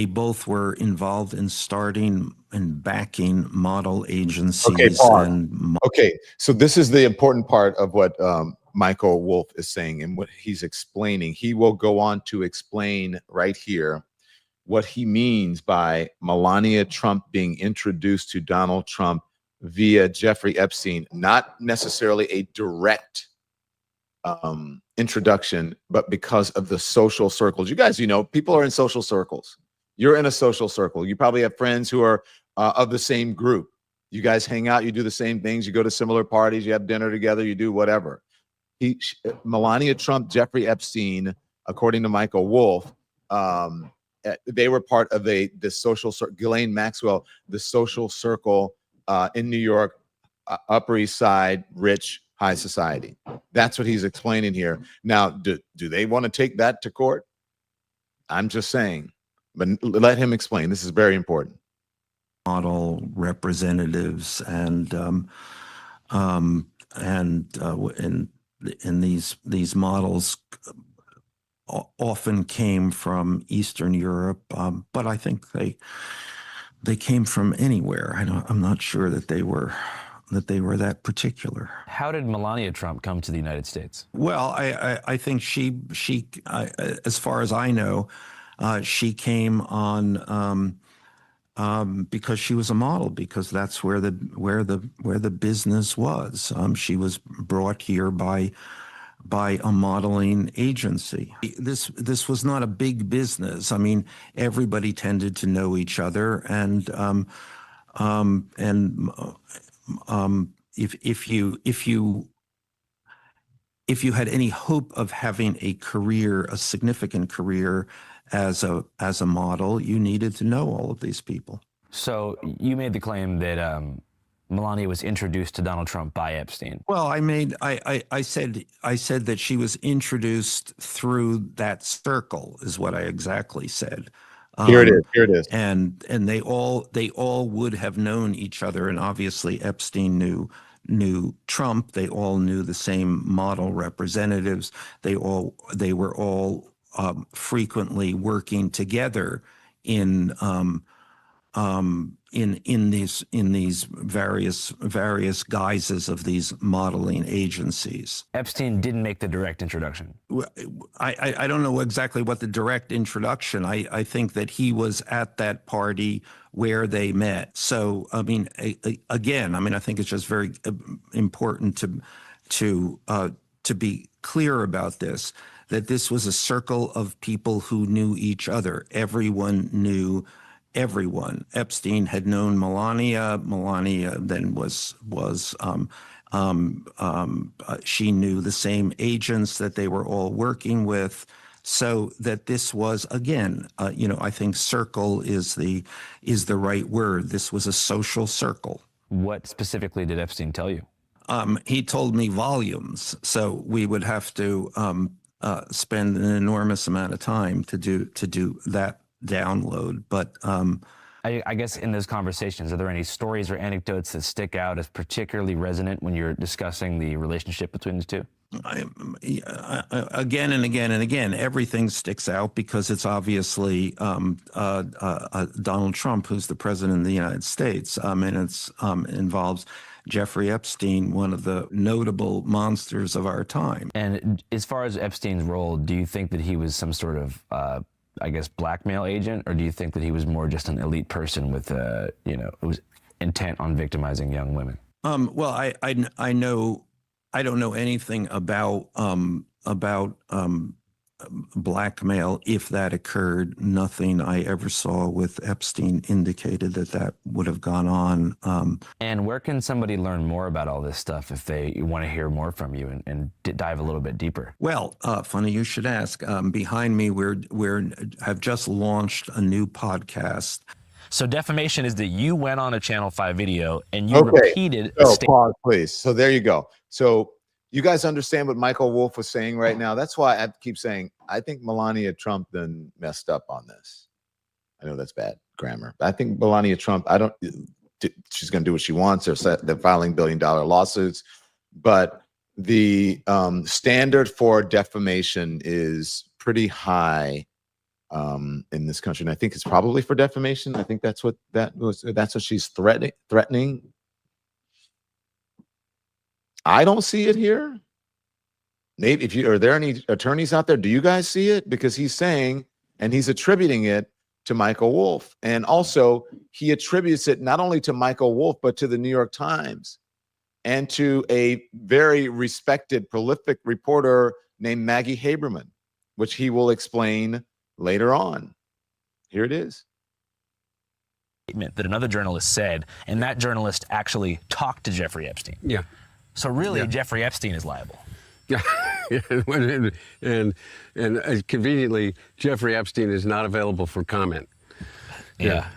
both were involved in starting and backing model agencies. Okay, okay, so this is the important part of what Michael Wolff is saying and what he's explaining. He will go on to explain right here what he means by Melania Trump being introduced to Donald Trump via Jeffrey Epstein, not necessarily a direct introduction, but because of the social circles. You guys, people are in social circles. You're in a social circle. You probably have friends who are of the same group. You guys hang out, you do the same things, you go to similar parties, you have dinner together, you do whatever. Melania Trump, Jeffrey Epstein, according to Michael Wolff, they were part of the social circle. Ghislaine Maxwell, the social circle in New York, Upper East Side, rich, high society. That's what he's explaining here. Now, do they want to take that to court? I'm just saying, but let him explain. This is very important. Model representatives and these models often came from Eastern Europe, but I think they came from anywhere. I'm not sure that they were that particular. How did Melania Trump come to the United States? Well, I think she as far as I know, she came on because she was a model, because that's where the business was. She was brought here by a modeling agency. This was not a big business. I mean, everybody tended to know each other, and if you had any hope of having a significant career as a model, you needed to know all of these people. So you made the claim that Melania was introduced to Donald Trump by Epstein? Well, I said that she was introduced through that circle, is what I exactly said. Here it is. Here it is. And they all would have known each other, and obviously Epstein knew Trump. They all knew the same model representatives. They were all frequently working together in these various guises of these modeling agencies. Epstein didn't make the direct introduction. I don't know exactly what the direct introduction. I think that he was at that party where they met. So I mean, again, I mean, I think it's just very important to be clear about this, that this was a circle of people who knew each other. Everyone knew everyone. Epstein had known Melania. Melania then she knew the same agents that they were all working with. So that this was, again, I think circle is the right word. This was a social circle. What specifically did Epstein tell you? He told me volumes. So we would have to spend an enormous amount of time to do that download. But I guess in those conversations, are there any stories or anecdotes that stick out as particularly resonant when you're discussing the relationship between the two? Again and again and again, everything sticks out because it's obviously Donald Trump, who's the president of the United States, and it involves Jeffrey Epstein, one of the notable monsters of our time. And as far as Epstein's role, do you think that he was some sort of blackmail agent, or do you think that he was more just an elite person with, who was intent on victimizing young women? Well, I don't know anything about blackmail, if that occurred. Nothing I ever saw with Epstein indicated that would have gone on. And where can somebody learn more about all this stuff if they want to hear more from you and dive a little bit deeper? Well, funny you should ask. Behind me, we have just launched a new podcast. So defamation is that you went on a Channel 5 video and you repeated. Pause, please. So there you go. So you guys understand what Michael Wolff was saying right now? That's why I keep saying I think Melania Trump then messed up on this. I know that's bad grammar, but I think Melania Trump, she's going to do what she wants. They're filing billion-dollar lawsuits, but the standard for defamation is pretty high in this country, and I think it's probably for defamation. I think that's what she's threatening. I don't see it here. Maybe are there any attorneys out there? Do you guys see it? Because he's saying, and he's attributing it to Michael Wolff. And also he attributes it not only to Michael Wolff, but to the New York Times and to a very respected, prolific reporter named Maggie Haberman, which he will explain later on. Here it is. That another journalist said, and that journalist actually talked to Jeffrey Epstein. Yeah. So really, Jeffrey Epstein is liable. Yeah, and conveniently, Jeffrey Epstein is not available for comment. Yeah.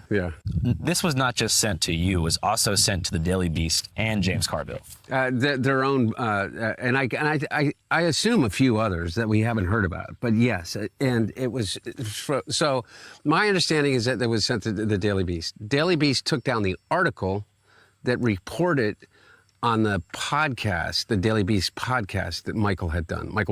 This was not just sent to you; it was also sent to the Daily Beast and James Carville. Their own, and I assume a few others that we haven't heard about. But yes, and it was so. My understanding is that it was sent to the Daily Beast. Daily Beast took down the article that reported on the podcast, the Daily Beast podcast that Michael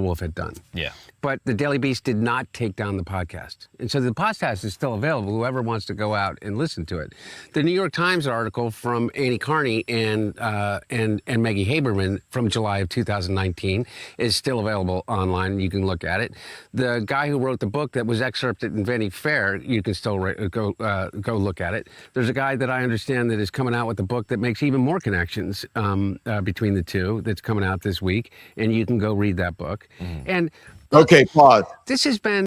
Wolff had done. Yeah. But the Daily Beast did not take down the podcast. And so the podcast is still available, whoever wants to go out and listen to it. The New York Times article from Annie Carney and Maggie Haberman from July of 2019 is still available online. You can look at it. The guy who wrote the book that was excerpted in Vanity Fair, you can still go look at it. There's a guy that I understand that is coming out with a book that makes even more connections between the two, that's coming out this week, and you can go read that book. And okay, pause. This has been.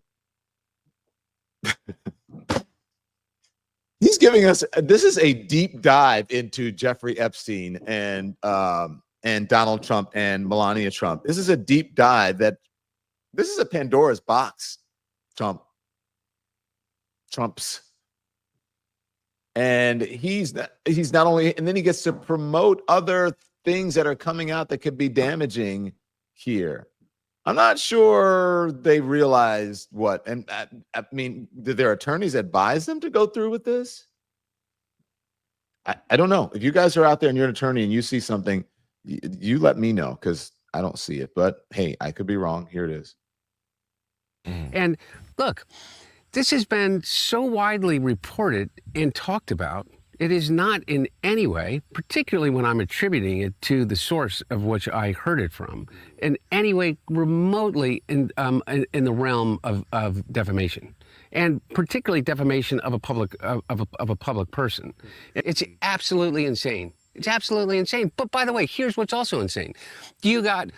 He's giving us. This is a deep dive into Jeffrey Epstein and Donald Trump and Melania Trump. This is a deep dive. This is a Pandora's box. Trump's. And he's not only, and then he gets to promote other things that are coming out that could be damaging here. I'm not sure they realized what, and I mean, did their attorneys advise them to go through with this? I don't know. If you guys are out there and you're an attorney and you see something, you let me know, because I don't see it. But hey, I could be wrong. Here it is. And look, this has been so widely reported and talked about. It is not in any way, particularly when I'm attributing it to the source of which I heard it from, in any way remotely in the realm of defamation, and particularly defamation of a public person. It's absolutely insane. It's absolutely insane. But by the way, here's what's also insane. You got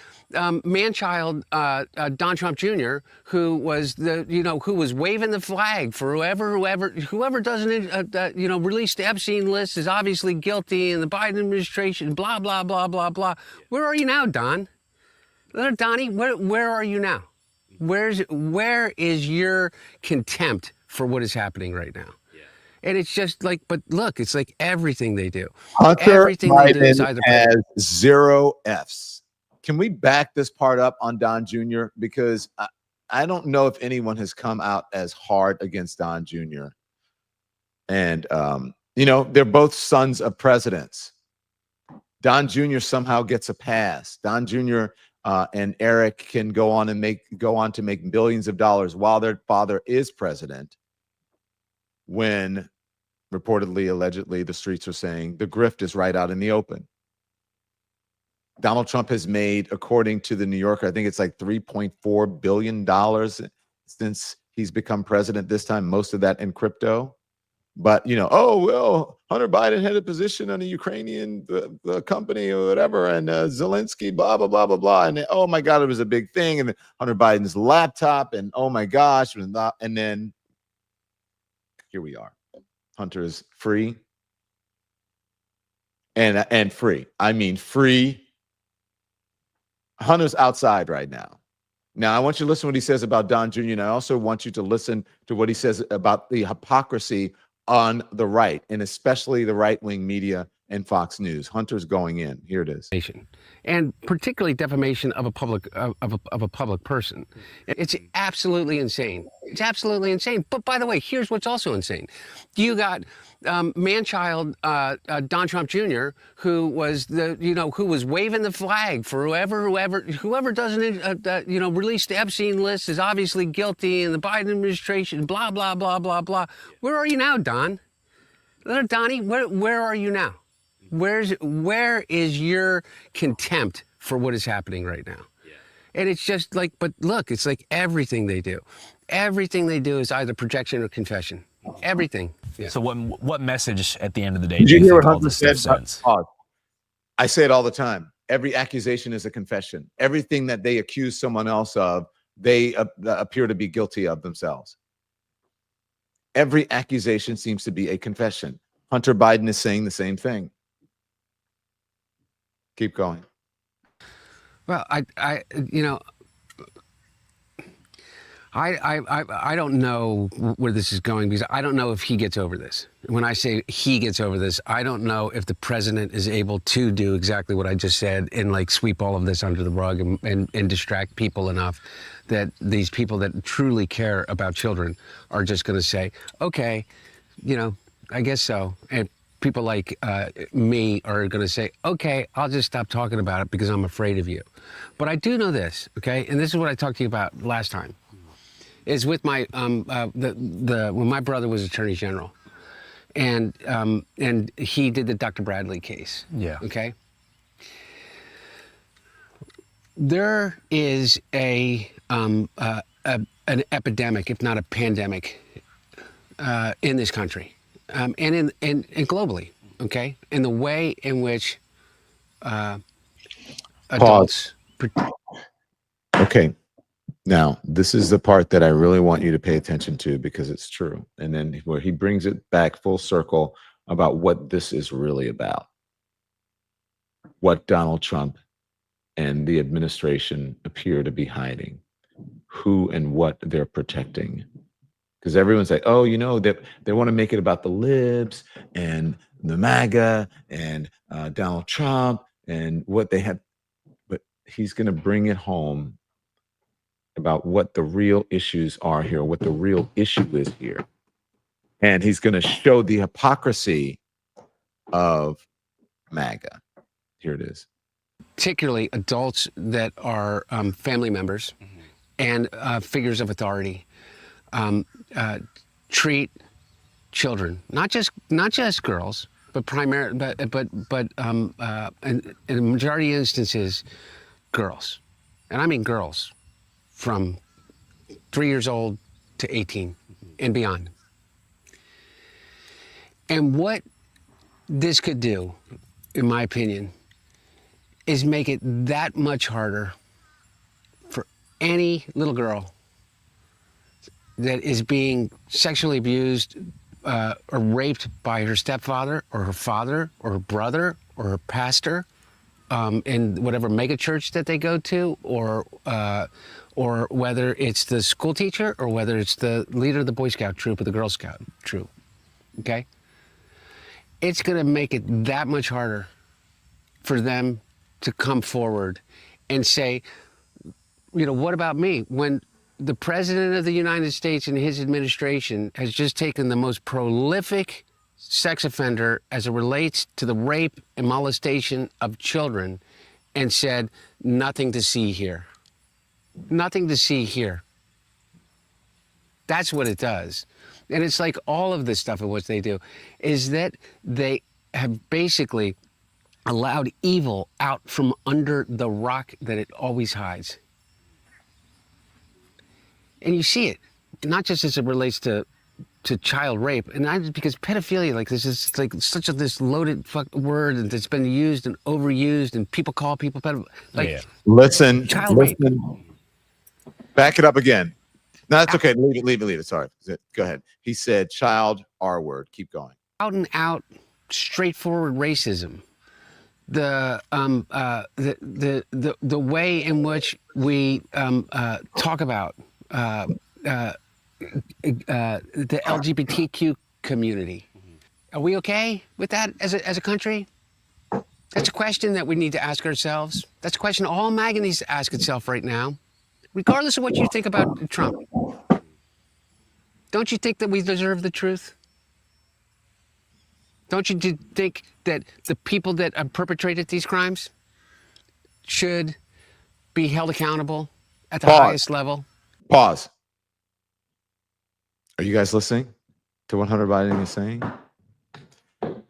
man-child Don Trump Jr., who was who was waving the flag for whoever doesn't release the Epstein list is obviously guilty, and the Biden administration, blah blah blah blah blah. Where are you now, Don? Donnie, where are you now? Where is your contempt for what is happening right now? And it's just like, but look, it's like everything they do. Everything they do is either has 0 Fs. Can we back this part up on Don Jr.? Because I don't know if anyone has come out as hard against Don Jr. And, they're both sons of presidents. Don Jr. somehow gets a pass. Don Jr. And Eric can go on to make billions of dollars while their father is president, when reportedly, allegedly, the streets are saying the grift is right out in the open. Donald Trump has made, according to the New Yorker, I think it's like $3.4 billion since he's become president this time, most of that in crypto. But, Hunter Biden had a position on a Ukrainian the company or whatever, and Zelensky, blah, blah, blah, blah, blah. And oh my God, it was a big thing. And then Hunter Biden's laptop, and oh my gosh. And then here we are. Hunter's free. And free. I mean, free. Hunter's outside right now. Now, I want you to listen to what he says about Don Jr., and I also want you to listen to what he says about the hypocrisy on the right, and especially the right-wing media and Fox News. Hunter's going in. Here it is. And particularly defamation of a public person. It's absolutely insane. It's absolutely insane. But by the way, here's what's also insane. You got man-child Don Trump Jr., who was who was waving the flag for whoever doesn't release the Epstein list is obviously guilty, and the Biden administration, blah blah blah blah blah. Where are you now, Don? Donnie, where are you now? Where is your contempt for what is happening right now? And it's just like, but look, it's like everything they do. Everything they do is either projection or confession. Everything. Yeah. So what message at the end of the day Did do you you hear think what all Hunter this stuff said? sends? I say it all the time. Every accusation is a confession. Everything that they accuse someone else of, they appear to be guilty of themselves. Every accusation seems to be a confession. Hunter Biden is saying the same thing. Keep going. Well, I don't know where this is going, because I don't know if he gets over this. When I say he gets over this, I don't know if the president is able to do exactly what I just said and like sweep all of this under the rug and distract people enough that these people that truly care about children are just going to say, okay, I guess so. And people like me are going to say, okay, I'll just stop talking about it because I'm afraid of you. But I do know this, okay? And this is what I talked to you about last time. Is with my when my brother was Attorney General, and he did the Dr. Bradley case. Yeah. Okay. There is an epidemic, if not a pandemic, in this country, and globally. Okay, in the way in which adults. Okay. Now, this is the part that I really want you to pay attention to, because it's true. And then where he brings it back full circle about what this is really about. What Donald Trump and the administration appear to be hiding. Who and what they're protecting. Because everyone's like, oh, you know, they want to make it about the libs and the MAGA and Donald Trump and what they have. But he's going to bring it home about what the real issues are here, what the real issue is here. And he's going to show the hypocrisy of MAGA. Here it is. Particularly adults that are family members and figures of authority treat children, not just girls, but in the majority of instances, girls, and I mean girls from 3 years old to 18 and beyond. And what this could do, in my opinion, is make it that much harder for any little girl that is being sexually abused or raped by her stepfather or her father or her brother or her pastor in whatever mega church that they go to, or whether it's the school teacher or whether it's the leader of the Boy Scout troop or the Girl Scout troop, okay? It's gonna make it that much harder for them to come forward and say, you know, what about me? When the President of the United States and his administration has just taken the most prolific sex offender as it relates to the rape and molestation of children and said, nothing to see here. Nothing to see here. That's what it does. And it's like all of this stuff of what they do is that they have basically allowed evil out from under the rock that it always hides. And you see it, not just as it relates to child rape, and not because pedophilia, like this is like such this loaded word that's been used and overused, and people call people pedophiles. Like, listen, rape. Back it up again. No, that's okay. Leave it. Sorry. Go ahead. He said child R word. Keep going. Out and out, straightforward racism. The way in which we talk about the LGBTQ community. Are we okay with that as a country? That's a question that we need to ask ourselves. That's a question all MAGA needs to ask itself right now, regardless of what you think about Trump. Don't you think that we deserve the truth? Don't you think that the people that have perpetrated these crimes should be held accountable at the highest level? Pause. Are you guys listening to what Hunter Biden is saying?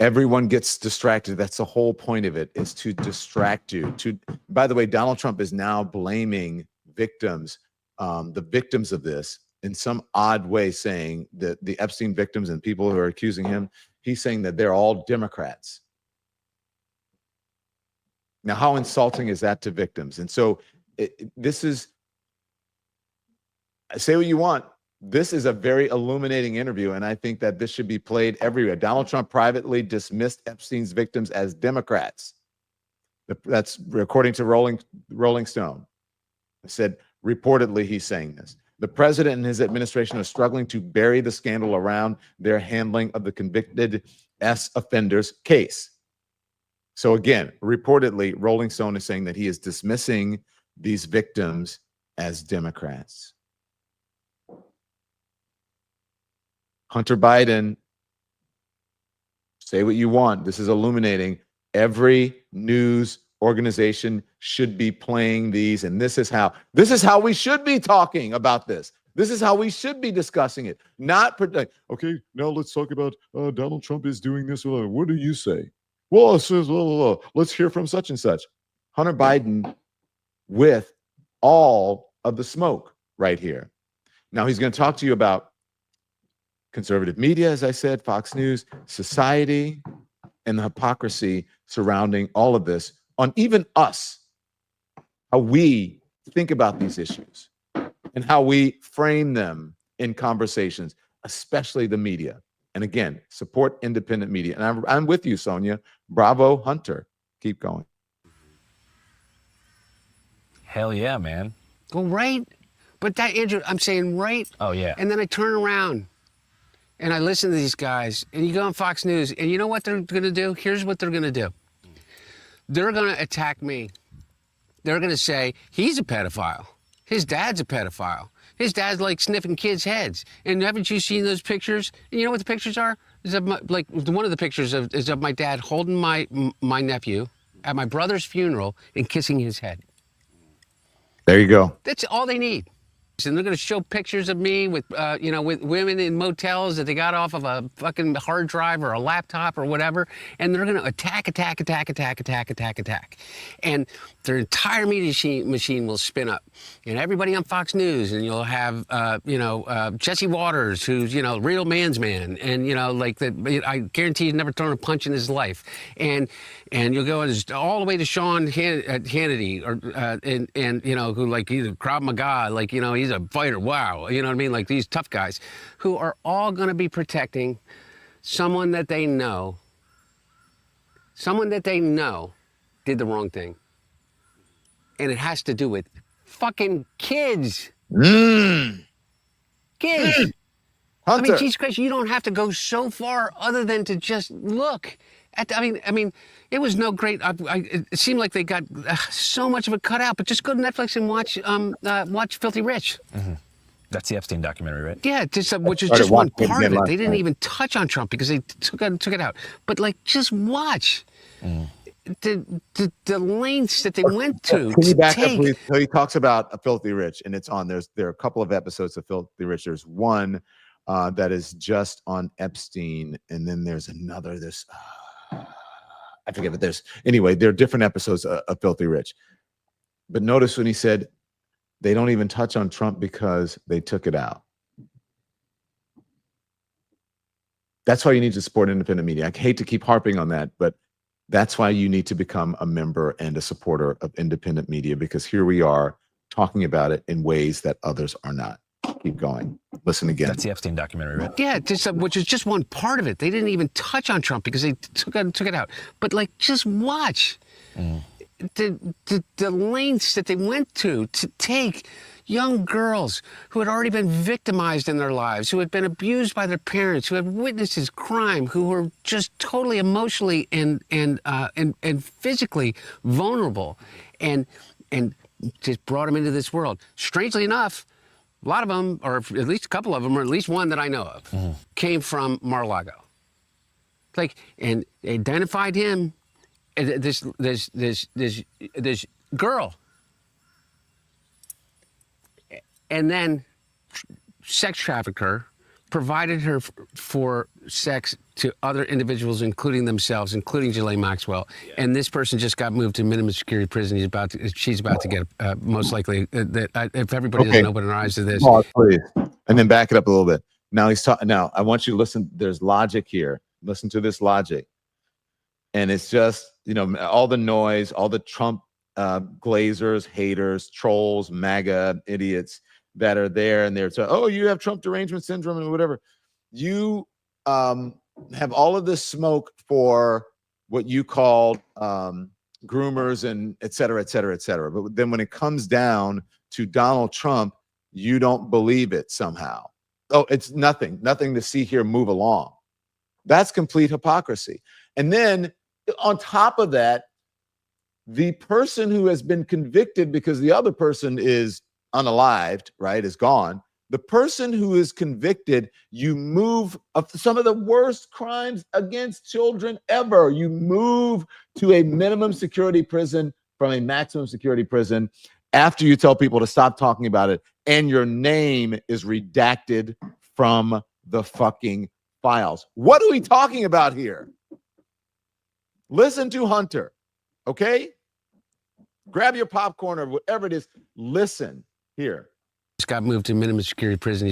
Everyone gets distracted. That's the whole point of it, is to distract you. By the way, Donald Trump is now blaming victims, the victims of this, in some odd way, saying that the Epstein victims and people who are accusing him, he's saying that they're all Democrats. Now, how insulting is that to victims? And so this is, say what you want. This is a very illuminating interview, and I think that this should be played everywhere. Donald Trump privately dismissed Epstein's victims as Democrats. That's according to Rolling Stone. I said, reportedly, he's saying this. The president and his administration are struggling to bury the scandal around their handling of the convicted S offenders case. So again, reportedly, Rolling Stone is saying that he is dismissing these victims as Democrats. Hunter Biden, say what you want. This is illuminating. Every news organization should be playing these, and this is how we should be talking about this. This is how we should be discussing it. Not okay, now let's talk about Donald Trump is doing this. What do you say? Well, it says, let's hear from such and such. Hunter Biden with all of the smoke right here. Now he's going to talk to you about conservative media, as I said, Fox News, society, and the hypocrisy surrounding all of this, on even us, how we think about these issues and how we frame them in conversations, especially the media. And again, support independent media. And I'm with you, Sonia. Bravo, Hunter. Keep going. Hell yeah, man. Well, right But that, Andrew, I'm saying right. Oh, yeah. And then I turn around and I listen to these guys, and you go on Fox News, and you know what they're going to do? Here's what they're going to do. They're going to attack me. They're going to say, he's a pedophile. His dad's a pedophile. His dad's like sniffing kids' heads. And haven't you seen those pictures? And you know what the pictures are? Is of my, like one of the pictures is of my dad holding my nephew at my brother's funeral and kissing his head. There you go. That's all they need. And they're going to show pictures of me with, with women in motels that they got off of a fucking hard drive or a laptop or whatever. And they're going to attack. And their entire media machine will spin up. And everybody on Fox News, and you'll have, Jesse Waters, who's, real man's man. And, I guarantee he's never thrown a punch in his life. And you'll go all the way to Sean Hannity, who like he's a Krav Maga, he's a fighter. Wow. You know what I mean? Like these tough guys who are all going to be protecting someone that they know did the wrong thing. And it has to do with fucking kids. Kids. Hunter. I mean, Jesus Christ, you don't have to go so far other than to just look at, I mean, it was no great, it seemed like they got so much of it cut out, but just go to Netflix and watch Filthy Rich. Mm-hmm. That's the Epstein documentary, right? Yeah, which is just one part of it. They didn't even touch on Trump because they took it out. But like, just watch the lengths that they went to. Can you back up, please? So he talks about Filthy Rich, and it's on. There are a couple of episodes of Filthy Rich. There's one that is just on Epstein, and then there's another. I forget, but there are different episodes of Filthy Rich. But notice when he said they don't even touch on Trump because they took it out. That's why you need to support independent media. I hate to keep harping on that, but that's why you need to become a member and a supporter of independent media, because here we are talking about it in ways that others are not. Keep going. Listen again. That's the Epstein documentary, right? Yeah, which is just one part of it. They didn't even touch on Trump because they took it out. But like, just watch the lengths that they went to take young girls who had already been victimized in their lives, who had been abused by their parents, who had witnessed his crime, who were just totally emotionally and physically vulnerable, and just brought them into this world. Strangely enough, a lot of them, or at least a couple of them, or at least one that I know of, came from Mar-a-Lago. Like, and they identified him as this girl, and then sex trafficked her, provided her for sex to other individuals, including themselves, including Ghislaine Maxwell. Yeah. And this person just got moved to minimum security prison. She's about to get, most likely, if everybody doesn't open their eyes to this. Pause, please. And then back it up a little bit. Now he's talking. Now I want you to listen. There's logic here. Listen to this logic. And it's just, all the noise, all the Trump glazers, haters, trolls, MAGA idiots that are there, and they're saying, oh, you have Trump derangement syndrome and whatever. You have all of this smoke for what you call groomers and et cetera, et cetera, et cetera. But then when it comes down to Donald Trump, you don't believe it somehow. Oh, it's nothing to see here, move along. That's complete hypocrisy. And then on top of that, the person who has been convicted because the other person is unalived, right, is gone. The person who is convicted, you move of some of the worst crimes against children ever. You move to a minimum security prison from a maximum security prison after you tell people to stop talking about it, and your name is redacted from the fucking files. What are we talking about here? Listen to Hunter, okay? Grab your popcorn or whatever it is. Listen here. Just got moved to minimum security prison.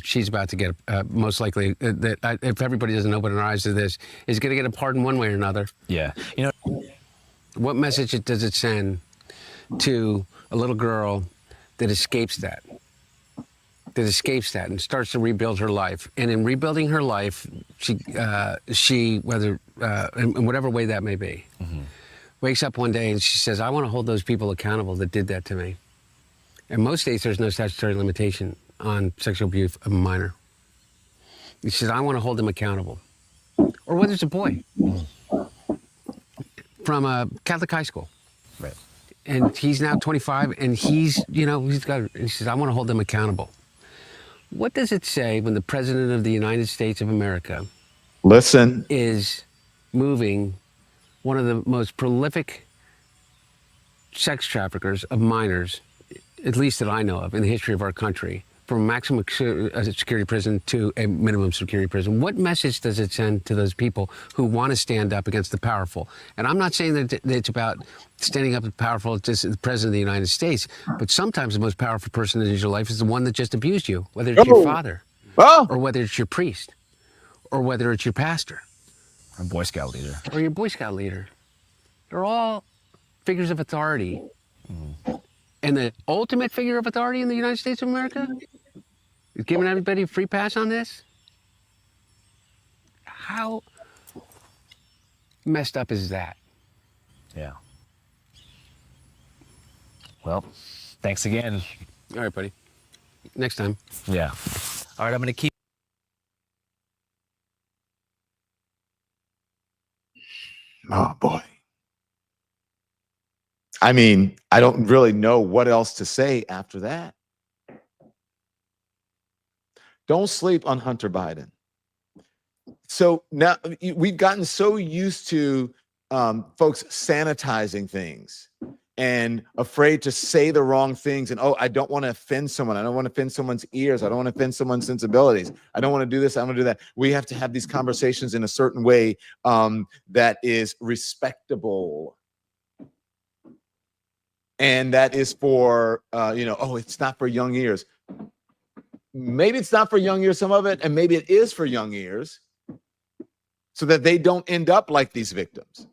She's about to get, most likely, if everybody doesn't open their eyes to this, is going to get a pardon one way or another. Yeah. What message does it send to a little girl that escapes that and starts to rebuild her life? And in rebuilding her life, she whether in whatever way that may be, wakes up one day and she says, I want to hold those people accountable that did that to me. In most states, there's no statutory limitation on sexual abuse of a minor. He says, I want to hold him accountable. Or whether it's a boy from a Catholic high school. Right. And he's now 25, and he says, I want to hold them accountable. What does it say when the President of the United States of America Listen. is moving one of the most prolific sex traffickers of minors, at least that I know of, in the history of our country, from maximum security prison to a minimum security prison? What message does it send to those people who want to stand up against the powerful? And I'm not saying that it's about standing up to the powerful, just the President of the United States, but sometimes the most powerful person in your life is the one that just abused you, whether it's your father, or whether it's your priest, or whether it's your pastor. Or Boy Scout leader. Or your Boy Scout leader. They're all figures of authority. And the ultimate figure of authority in the United States of America is giving everybody a free pass on this? How messed up is that? Yeah. Well, thanks again. All right, buddy. Next time. Yeah. All right, I'm going to keep. Oh, boy. I mean, I don't really know what else to say after that. Don't sleep on Hunter Biden. So now we've gotten so used to folks sanitizing things and afraid to say the wrong things. And, oh, I don't want to offend someone. I don't want to offend someone's ears. I don't want to offend someone's sensibilities. I don't want to do this. I don't want to do that. We have to have these conversations in a certain way that is respectable. And that is for, oh, it's not for young ears. Maybe it's not for young ears, some of it, and maybe it is for young ears so that they don't end up like these victims.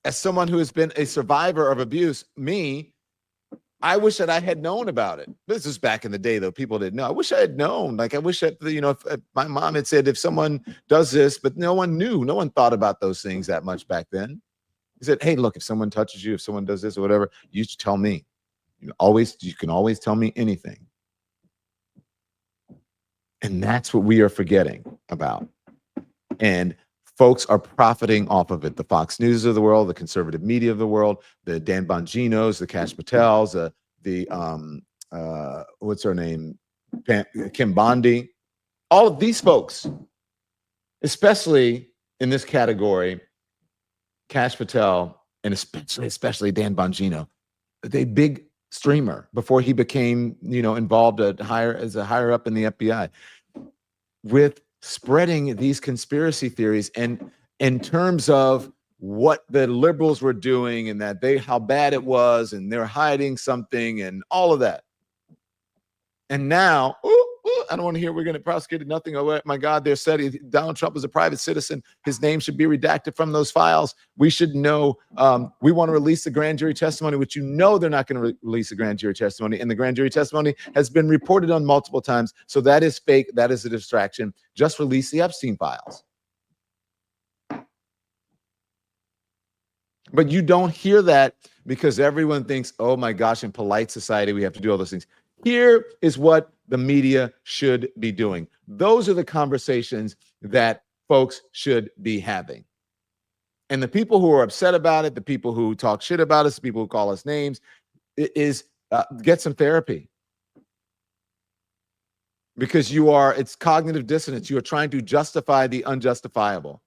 As someone who has been a survivor of abuse, I wish that I had known about it. This is back in the day, though. People didn't know. I wish I had known. Like, I wish that, if my mom had said, if someone does this, but no one knew. No one thought about those things that much back then. He said, hey, look, if someone touches you, if someone does this or whatever, you should tell me. You can always tell me anything. And that's what we are forgetting about. And folks are profiting off of it. The Fox News of the world, the conservative media of the world, the Dan Bonginos, the Kash Patels, what's her name? Kim Bondi. All of these folks, especially in this category, Kash Patel, and especially Dan Bongino, the big streamer before he became, involved as a higher up in the FBI, with spreading these conspiracy theories and in terms of what the liberals were doing and that how bad it was and they're hiding something and all of that. And now, I don't want to hear we're going to prosecute nothing. Oh my God, they're said Donald Trump is a private citizen. His name should be redacted from those files. We should know. We want to release the grand jury testimony, which they're not going to release the grand jury testimony. And the grand jury testimony has been reported on multiple times. So that is fake. That is a distraction. Just release the Epstein files. But you don't hear that because everyone thinks, oh my gosh, in polite society, we have to do all those things. Here is what the media should be doing. Those are the conversations that folks should be having. And the people who are upset about it, the people who talk shit about us, the people who call us names, get some therapy. Because it's cognitive dissonance. You are trying to justify the unjustifiable.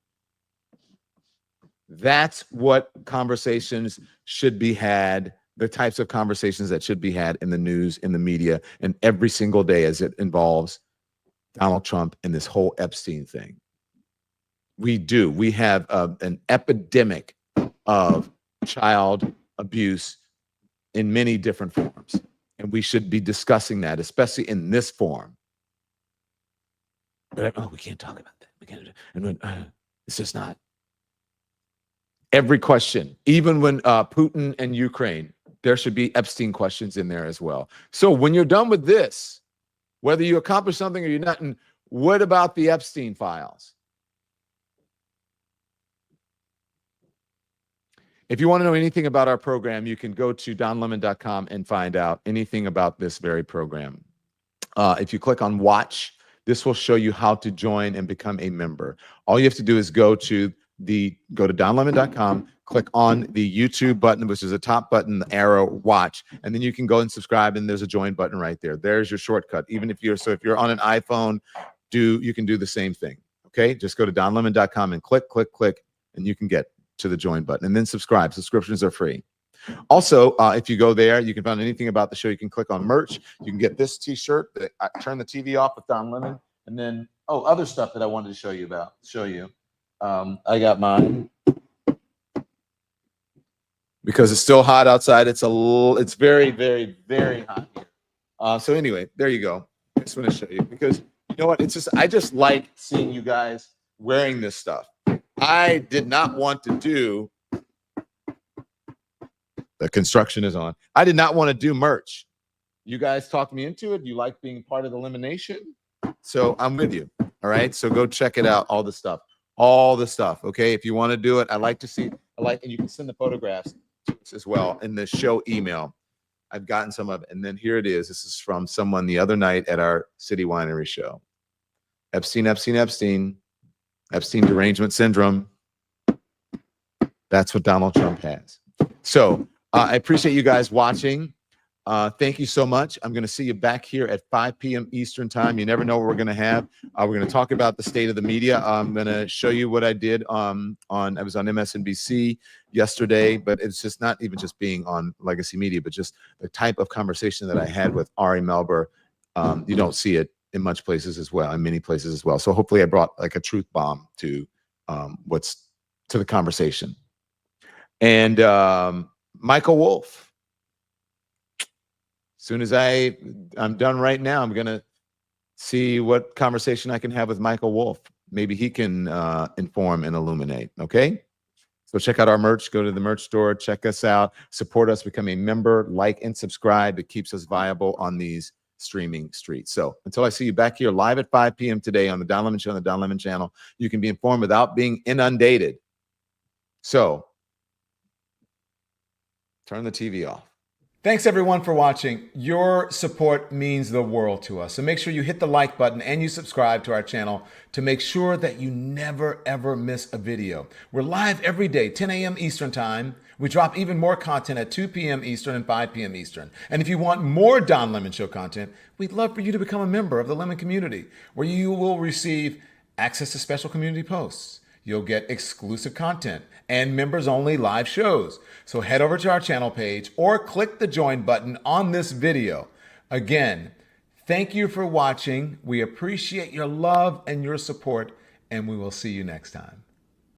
That's what conversations should be had. The types of conversations that should be had in the news, in the media, and every single day as it involves Donald Trump and this whole Epstein thing. We have an epidemic of child abuse in many different forms. And we should be discussing that, especially in this form. But, we can't talk about that. We can't. It's just not. Every question, even when Putin and Ukraine, there should be Epstein questions in there as well. So when you're done with this, whether you accomplish something or you're not, and what about the Epstein files? If you want to know anything about our program, you can go to donlemon.com and find out anything about this very program. If you click on watch, this will show you how to join and become a member. All you have to do is go to donlemon.com, click on the YouTube button, which is the top button, the arrow, watch, and then you can go and subscribe, and there's a join button right there. There's your shortcut. Even if you're on an iPhone, you can do the same thing. Okay, just go to donlemon.com and click, and you can get to the join button, and then subscribe. Subscriptions are free. Also, if you go there, you can find anything about the show. You can click on merch. You can get this t-shirt, Turn the TV Off with Don Lemon, and then other stuff that I wanted to show you. I got mine because it's still hot outside. It's very, very, very hot here. So anyway, there you go. I just want to show you because you know what? I just like seeing you guys wearing this stuff. I did not want to do. The construction is on. I did not want to do merch. You guys talked me into it. You like being part of the elimination. So I'm with you. All right. So go check it out. All the stuff. Okay. If you want to do it, and you can send the photographs to us as well in the show email. I've gotten some of it. And then here it is. This is from someone the other night at our City Winery show. Epstein derangement syndrome. That's what Donald Trump has. So I appreciate you guys watching. Thank you so much. I'm going to see you back here at 5 p.m. Eastern time. You never know what we're going to have. We're going to talk about the state of the media. I'm going to show you what I did I was on MSNBC yesterday, but it's just not even just being on legacy media, but just the type of conversation that I had with Ari Melber. You don't see it in many places as well. So hopefully I brought like a truth bomb to to the conversation. And Michael Wolff. As soon as I'm done right now, I'm going to see what conversation I can have with Michael Wolff. Maybe he can inform and illuminate. Okay. So check out our merch. Go to the merch store. Check us out. Support us. Become a member. Like and subscribe. It keeps us viable on these streaming streets. So until I see you back here live at 5 p.m. today on the Don Lemon Show on the Don Lemon channel, you can be informed without being inundated. So turn the TV off. Thanks everyone for watching. Your support means the world to us. So make sure you hit the like button and you subscribe to our channel to make sure that you never ever miss a video. We're live every day, 10 a.m. Eastern time. We drop even more content at 2 p.m. Eastern and 5 p.m. Eastern. And if you want more Don Lemon Show content, we'd love for you to become a member of the Lemon community, where you will receive access to special community posts. You'll get exclusive content and members-only live shows. So head over to our channel page or click the join button on this video. Again, thank you for watching. We appreciate your love and your support, and we will see you next time.